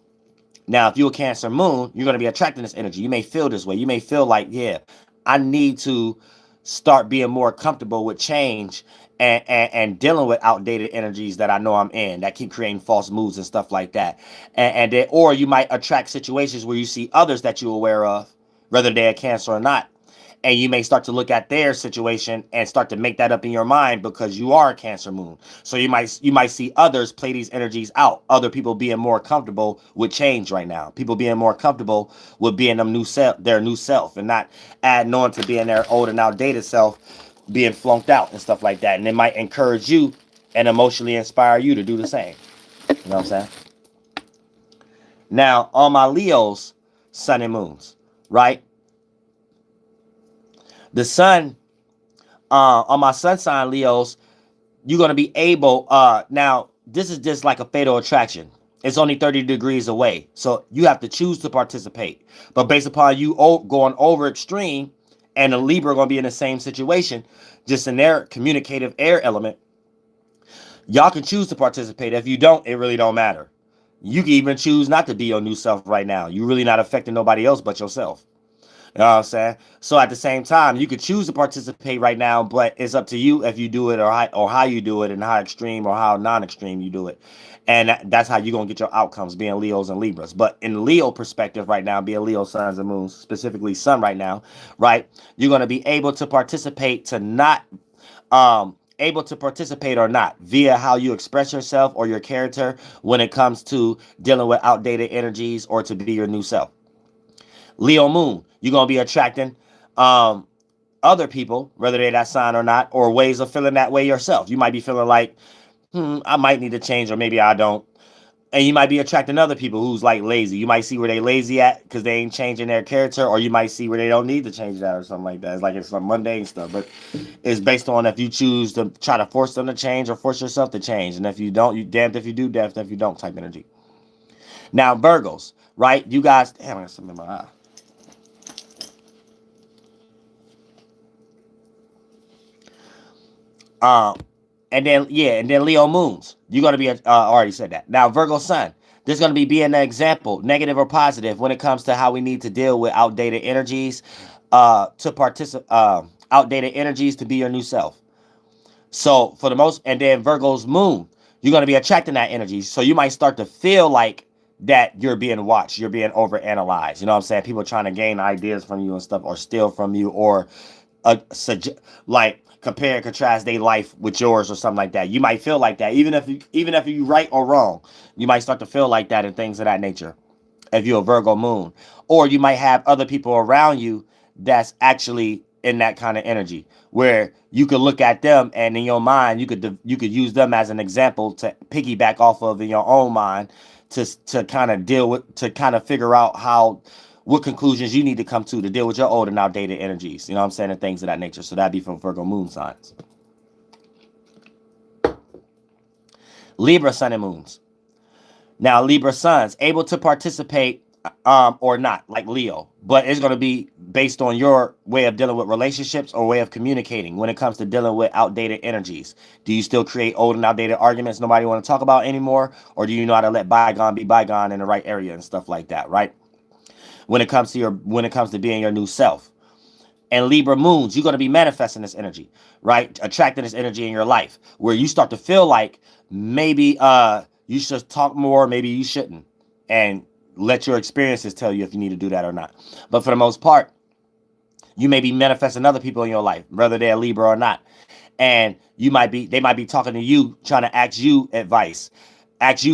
Now, if you're a Cancer moon, you're going to be attracting this energy. You may feel this way. You may feel like, yeah, I need to start being more comfortable with change and dealing with outdated energies that I know I'm in that keep creating false moods and stuff like that. Or you might attract situations where you see others that you're aware of, whether they're Cancer or not. And you may start to look at their situation and start to make that up in your mind because you are a Cancer moon. So you might see others play these energies out. Other people being more comfortable with change right now. People being more comfortable with being their new self, and not adding on to being their old and outdated self, being flunked out and stuff like that. And it might encourage you and emotionally inspire you to do the same. You know what I'm saying? Now, on my Leos, sun and moons, right? The sun, on my sun sign Leos, you're going to be able, now, this is just like a fatal attraction. It's only 30 degrees away. So you have to choose to participate. But based upon you going over extreme, and the Libra going to be in the same situation, just in their communicative air element, y'all can choose to participate. If you don't, it really don't matter. You can even choose not to be your new self right now. You're really not affecting nobody else but yourself. You know what I'm saying? So at the same time, you could choose to participate right now, but it's up to you if you do it or how you do it, and how extreme or how non-extreme you do it. And that's how you're going to get your outcomes, being Leos and Libras. But in Leo perspective right now, being Leo suns and moons, specifically sun right now, right, you're going to be able to participate to not able to participate or not via how you express yourself or your character when it comes to dealing with outdated energies or to be your new self. Leo moon, you're going to be attracting other people, whether they're that sign or not, or ways of feeling that way yourself. You might be feeling like, I might need to change, or maybe I don't. And you might be attracting other people who's like lazy. You might see where they lazy at because they ain't changing their character, or you might see where they don't need to change that or something like that. It's like it's some mundane stuff, but it's based on if you choose to try to force them to change or force yourself to change. And if you don't, you damned if you do, damned if you don't type energy. Now, Virgos, right? You guys, damn, I got something in my eye. And then Leo moons. You're gonna be already said that. Now Virgo sun. There's gonna be being an example, negative or positive, when it comes to how we need to deal with outdated energies, to participate, outdated energies to be your new self. So for the most, and then Virgo's moon, you're gonna be attracting that energy. So you might start to feel like that you're being watched, you're being overanalyzed. You know what I'm saying? People trying to gain ideas from you and stuff, or steal from you, or like compare and contrast their life with yours or something like that. You might feel like that, even if you right or wrong, you might start to feel like that and things of that nature. If you're a Virgo moon, or you might have other people around you that's actually in that kind of energy, where you could look at them and in your mind you could use them as an example to piggyback off of in your own mind to kind of deal with, to kind of figure out what conclusions you need to come to deal with your old and outdated energies. You know what I'm saying? And things of that nature. So that'd be from Virgo moon signs. Libra sun and moons. Now, Libra suns able to participate or not, like Leo, but it's going to be based on your way of dealing with relationships or way of communicating when it comes to dealing with outdated energies. Do you still create old and outdated arguments nobody want to talk about anymore? Or do you know how to let bygone be bygone in the right area and stuff like that, right? When it comes to being your new self. And Libra moons, you're going to be manifesting this energy, right? Attracting this energy in your life where you start to feel like maybe you should talk more, maybe you shouldn't. And let your experiences tell you if you need to do that or not. But for the most part, you may be manifesting other people in your life, whether they're Libra or not. And they might be talking to you, trying to ask you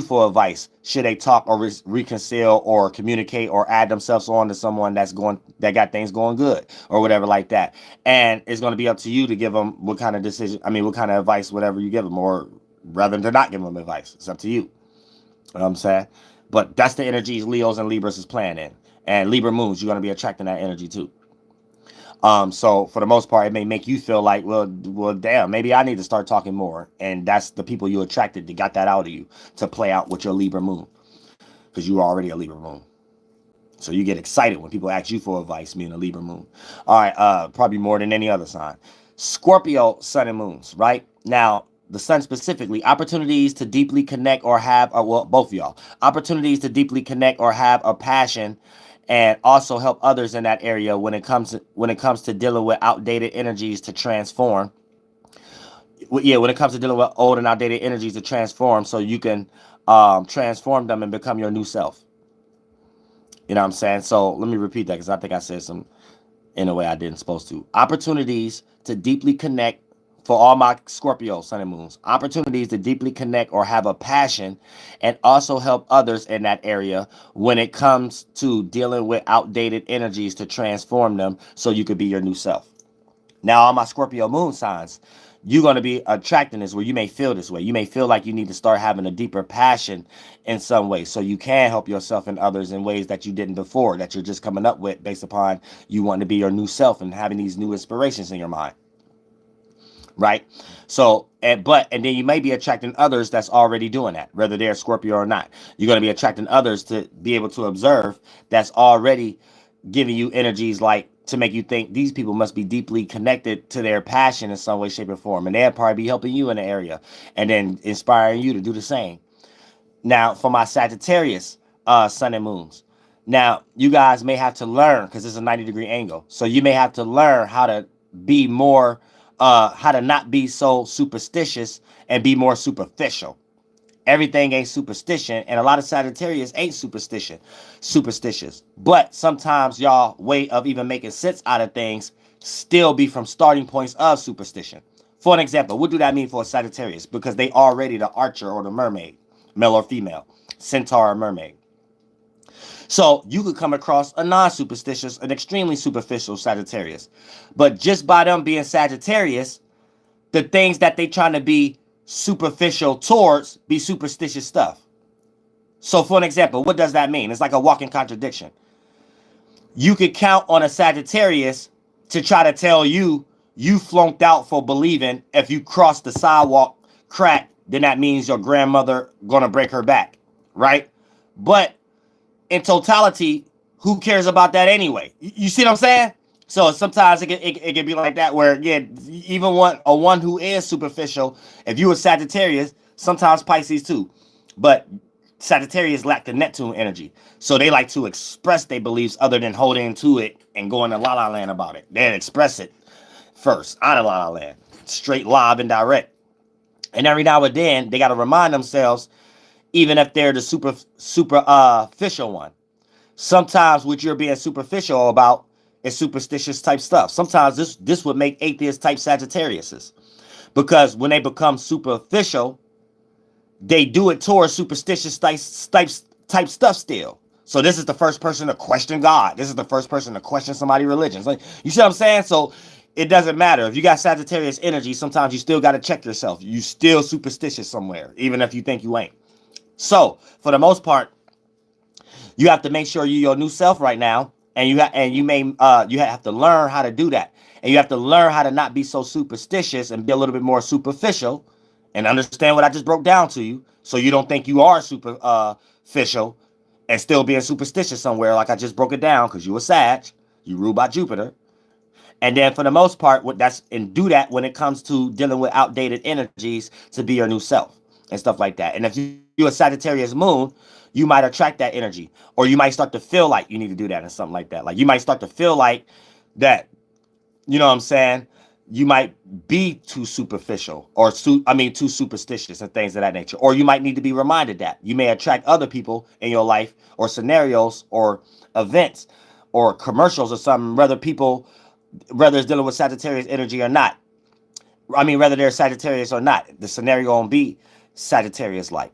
for advice. Should they talk or reconcile or communicate or add themselves on to someone that got things going good or whatever like that. And it's going to be up to you to give them what kind of advice, whatever you give them, or rather than not give them advice. It's up to you. You know what I'm saying? But that's the energies Leos and Libras is playing in. And Libra moons, you're going to be attracting that energy too. So for the most part, it may make you feel like, well, damn, maybe I need to start talking more. And that's the people you attracted that got that out of you to play out with your Libra moon, because you are already a Libra moon. So you get excited when people ask you for advice, being a Libra moon. All right, probably more than any other sign. Scorpio sun and moons, right? Now, the sun specifically, opportunities to deeply connect or have, both of y'all, opportunities to deeply connect or have a passion and also help others in that area when it comes to dealing with outdated energies to transform. Yeah, when it comes to dealing with old and outdated energies to transform, so you can transform them and become your new self. You know what I'm saying? So let me repeat that, because I think I said some in a way I didn't supposed to. Opportunities to deeply connect. For all my Scorpio sun and moons, opportunities to deeply connect or have a passion and also help others in that area when it comes to dealing with outdated energies to transform them so you could be your new self. Now, all my Scorpio moon signs, you're going to be attracting this where you may feel this way. You may feel like you need to start having a deeper passion in some way so you can help yourself and others in ways that you didn't before, that you're just coming up with based upon you wanting to be your new self and having these new inspirations in your mind. Right? So, and then you may be attracting others that's already doing that, whether they're Scorpio or not. You're going to be attracting others to be able to observe that's already giving you energies like to make you think these people must be deeply connected to their passion in some way, shape, or form. And they'll probably be helping you in the area and then inspiring you to do the same. Now, for my Sagittarius sun and moons. Now, you guys may have to learn, because it's a 90-degree angle. So you may have to learn how to be more how to not be so superstitious and be more superficial. Everything ain't superstition, and a lot of Sagittarius ain't superstitious. But sometimes y'all way of even making sense out of things still be from starting points of superstition. For an example, what do that mean for a Sagittarius? Because they already the archer or the mermaid, male or female, centaur or mermaid. So you could come across a non-superstitious, an extremely superficial Sagittarius. But just by them being Sagittarius, the things that they trying to be superficial towards be superstitious stuff. So for an example, what does that mean? It's like a walking contradiction. You could count on a Sagittarius to try to tell you flunked out for believing if you cross the sidewalk crack, then that means your grandmother gonna break her back, right? But in totality, who cares about that anyway? You see what I'm saying? So sometimes it can be like that, where even one who is superficial, if you were Sagittarius, sometimes Pisces too, but Sagittarius lack the Neptune energy, so they like to express their beliefs other than holding to it and going to la la land about it. They express it first out of la la land, straight live and direct. And every now and then they got to remind themselves, even if they're the superficial one. Sometimes what you're being superficial about is superstitious type stuff. Sometimes this would make atheist type Sagittariuses, because when they become superficial, they do it towards superstitious type stuff still. So this is the first person to question God. This is the first person to question somebody's religion. Like, you see what I'm saying? So it doesn't matter. If you got Sagittarius energy, sometimes you still got to check yourself. You still superstitious somewhere, even if you think you ain't. So, for the most part, you have to make sure you're your new self right now, and you have to learn how to do that, and you have to learn how to not be so superstitious and be a little bit more superficial, and understand what I just broke down to you, so you don't think you are superficial and still being superstitious somewhere like I just broke it down because you a Sag, you ruled by Jupiter. And then for the most part, do that when it comes to dealing with outdated energies to be your new self and stuff like that. And if you're a Sagittarius moon, you might attract that energy, or you might start to feel like you need to do that and something like that. Like you might start to feel like that, you know what I'm saying? You might be too superficial or too superstitious and things of that nature. Or you might need to be reminded that you may attract other people in your life or scenarios or events or commercials or something, whether it's dealing with Sagittarius energy or not. Whether they're Sagittarius or not, the scenario won't be Sagittarius like.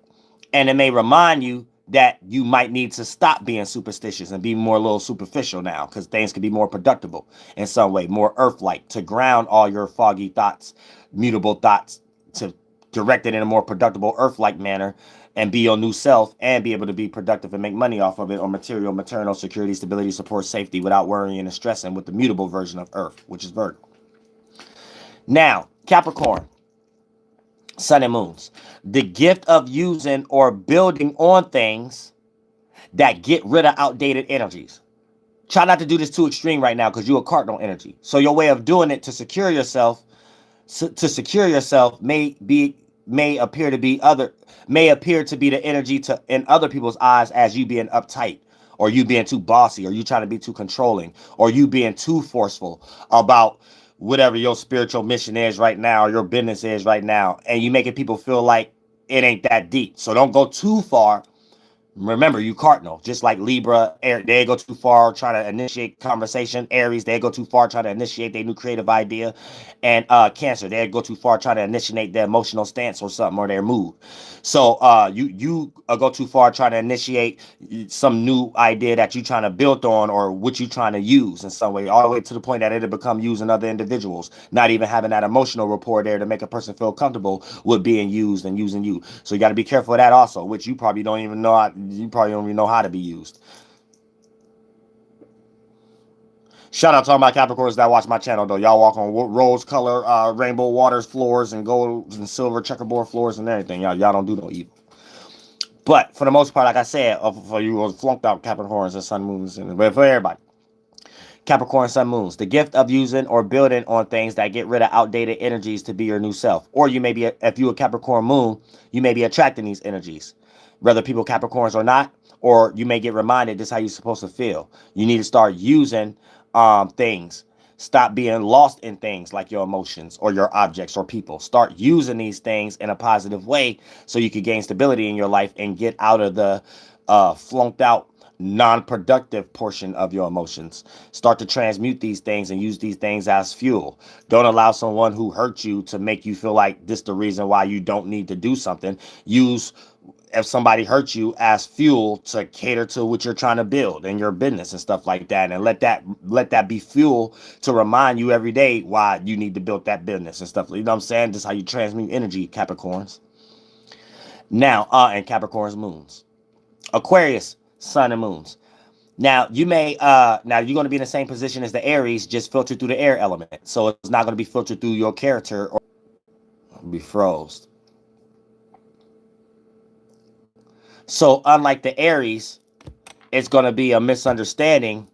And it may remind you that you might need to stop being superstitious and be more a little superficial now, because things can be more productive in some way, more earth-like, to ground all your foggy thoughts, mutable thoughts, to direct it in a more productive earth-like manner and be your new self and be able to be productive and make money off of it, or material, maternal, security, stability, support, safety, without worrying and stressing with the mutable version of earth, which is Virgo. Now, Capricorn, sun and moons. The gift of using or building on things that get rid of outdated energies. Try not to do this too extreme right now because you're a cardinal energy. So your way of doing it to secure yourself may appear to be the energy to in other people's eyes as you being uptight, or you being too bossy, or you trying to be too controlling, or you being too forceful about whatever your spiritual mission is right now, or your business is right now, and you making people feel like it ain't that deep. So don't go too far. Remember, you cardinal, just like Libra, they go too far trying to initiate conversation. Aries, they go too far trying to initiate their new creative idea. And Cancer, they go too far trying to initiate their emotional stance or something, or their mood. So you go too far trying to initiate some new idea that you trying to build on, or what you trying to use in some way, all the way to the point that it'll become using other individuals, not even having that emotional rapport there to make a person feel comfortable with being used and using you. So you got to be careful of that also, which you probably don't even know how to be used. Shout out to all my Capricorns that watch my channel, though. Y'all walk on rose color, rainbow waters floors, and gold and silver checkerboard floors and everything. Y'all don't do no evil. But for the most part, like I said, for you flunked out Capricorns and sun moons, but for everybody, Capricorn, sun, moons, the gift of using or building on things that get rid of outdated energies to be your new self. Or you may be, if you're a Capricorn moon, you may be attracting these energies, whether people Capricorns or not, or you may get reminded this is how you're supposed to feel. You need to start using things. Stop being lost in things like your emotions or your objects or people. Start using these things in a positive way so you can gain stability in your life and get out of the flunked out, non-productive portion of your emotions. Start to transmute these things and use these things as fuel. Don't allow someone who hurt you to make you feel like this is the reason why you don't need to do something. Use, if somebody hurts you, as fuel to cater to what you're trying to build in your business and stuff like that, and let that be fuel to remind you every day why you need to build that business and stuff. You know what I'm saying? This is how you transmute energy, Capricorns. Now, and Capricorn's moons. Aquarius, sun and moons. Now you're going to be in the same position as the Aries, just filtered through the air element. So it's not going to be filtered through your character or be froze. So unlike the Aries, it's going to be a misunderstanding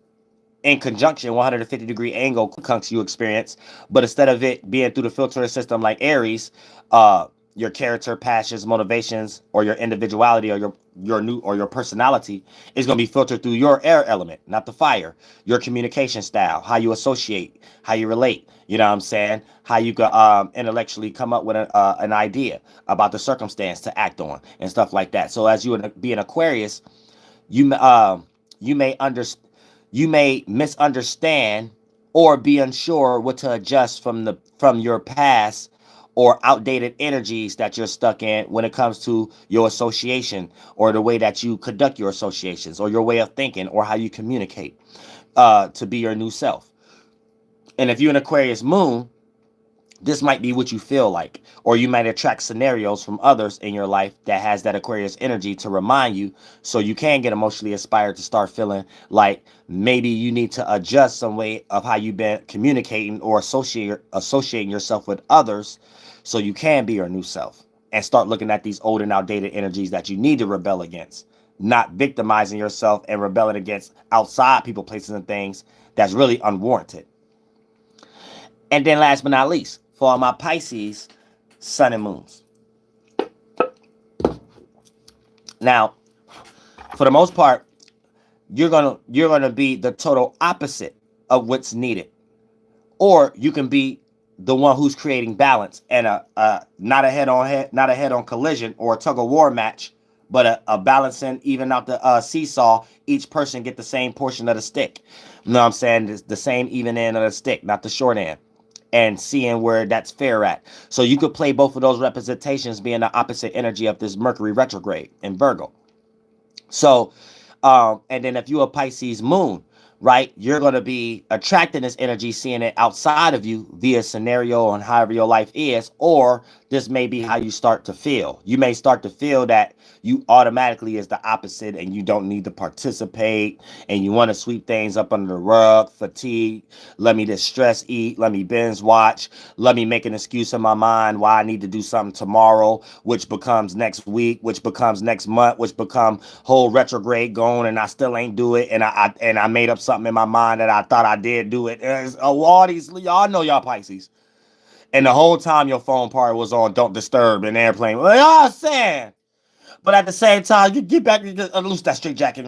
in conjunction, 150-degree angle conjunction you experience. But instead of it being through the filtering system like Aries, your character, passions, motivations, or your individuality, or your personality is going to be filtered through your air element, not the fire. Your communication style, how you associate, how you relate. You know what I'm saying? How you can intellectually come up with an idea about the circumstance to act on and stuff like that. So as you be an Aquarius, you may misunderstand or be unsure what to adjust from your past or outdated energies that you're stuck in when it comes to your association, or the way that you conduct your associations, or your way of thinking, or how you communicate to be your new self. And if you're an Aquarius moon, this might be what you feel like, or you might attract scenarios from others in your life that has that Aquarius energy to remind you, so you can get emotionally inspired to start feeling like maybe you need to adjust some way of how you've been communicating or associating yourself with others, so you can be your new self and start looking at these old and outdated energies that you need to rebel against, not victimizing yourself and rebelling against outside people, places, and things that's really unwarranted. And then last but not least, for all my Pisces, sun and moons. Now, for the most part, you're gonna be the total opposite of what's needed. Or you can be the one who's creating balance and not a head-on collision or a tug-of-war match, but a balancing, even out the seesaw. Each person get the same portion of the stick. You know what I'm saying? The same even end of the stick, not the short end. And seeing where that's fair at. So you could play both of those representations being the opposite energy of this Mercury retrograde in Virgo. So, and then if you're a Pisces moon, right, you're going to be attracting this energy, seeing it outside of you via scenario and however your life is, or this may be how you start to feel. You may start to feel that you automatically is the opposite and you don't need to participate and you want to sweep things up under the rug, fatigue, let me just stress eat, let me binge watch, let me make an excuse in my mind why I need to do something tomorrow, which becomes next week, which becomes next month, which become whole retrograde going and I still ain't do it, and I made up something in my mind that I thought I did do it. All these, y'all know y'all Pisces. And the whole time your phone part was on don't disturb in airplane. Well, y'all saying. But at the same time, you get back, you loose that straight jacket.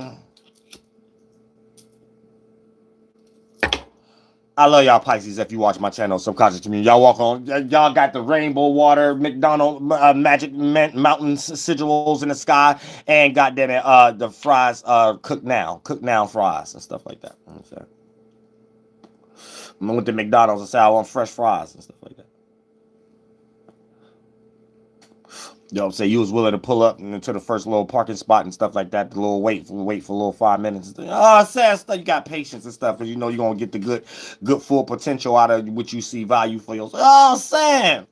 I love y'all Pisces. If you watch my channel, Subconscious Community, y'all walk on, y'all got the rainbow water, McDonald magic mountain sigils in the sky, and goddamn it, the fries cooked now fries and stuff like that. You know what I'm saying? I went to McDonald's and said I want fresh fries and stuff like that. You know what I'm saying? You was willing to pull up into the first little parking spot and stuff like that. The little wait for a little 5 minutes. Oh, sad stuff. You got patience and stuff, because you know you're gonna get the good full potential out of what you see value for yourself. Oh, Sam.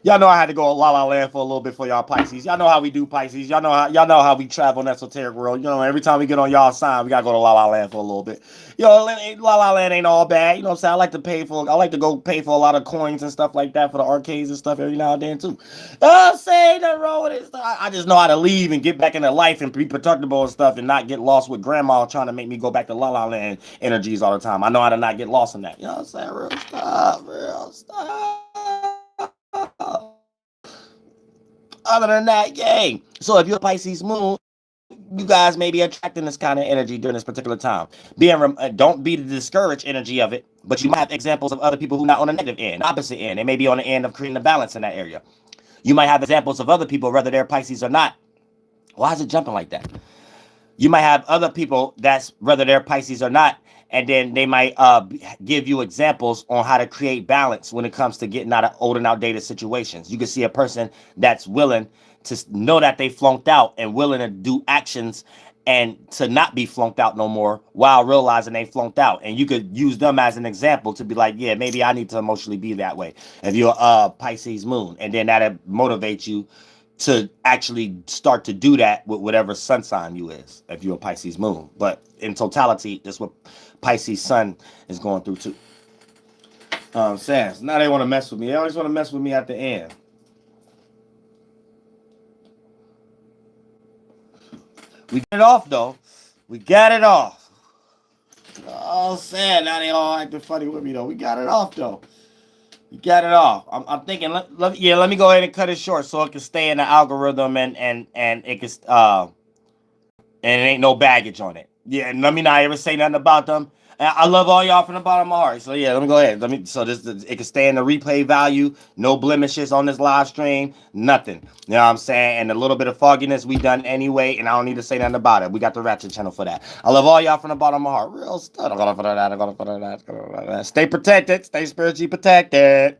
Y'all know I had to go La La Land for a little bit for y'all Pisces. Y'all know how we do Pisces. Y'all know how we travel in the esoteric world. You know, every time we get on y'all side, we gotta go to La La Land for a little bit. Yo, La La Land ain't all bad. You know what I'm saying? I like to go pay for a lot of coins and stuff like that for the arcades and stuff every now and then too. I'm saying nothing wrong with it. I just know how to leave and get back into life and be productive and stuff and not get lost with grandma trying to make me go back to La La Land energies all the time. I know how to not get lost in that. You know what I'm saying? Real stuff. Other than that, yay. So if you're a Pisces moon, you guys may be attracting this kind of energy during this particular time. Don't be the discouraged energy of it, but you might have examples of other people who are not on the negative end, opposite end. They may be on the end of creating a balance in that area. You might have examples of other people, whether they're Pisces or not. Why is it jumping like that? You might have other people that's whether they're Pisces or not, and then they might give you examples on how to create balance when it comes to getting out of old and outdated situations. You can see a person that's willing to know that they flunked out and willing to do actions and to not be flunked out no more while realizing they flunked out. And you could use them as an example to be like, yeah, maybe I need to emotionally be that way if you're a Pisces moon. And then that'll motivate you to actually start to do that with whatever sun sign you is, if you're a Pisces moon. But in totality, that's what Pisces sun is going through too. So now they want to mess with me. They always want to mess with me at the end. We get it off though. We got it off. Oh, sad. Now they all acting funny with me though. We got it off though. You got it off. I'm thinking. Let me go ahead and cut it short so it can stay in the algorithm and it can and it ain't no baggage on it. Yeah, and let me not ever say nothing about them. I love all y'all from the bottom of my heart. So yeah, let me go ahead. So it can stay in the replay value. No blemishes on this live stream. Nothing. You know what I'm saying? And a little bit of fogginess we done anyway, and I don't need to say nothing about it. We got the Ratchet channel for that. I love all y'all from the bottom of my heart. Real stuff. Stay protected. Stay spiritually protected.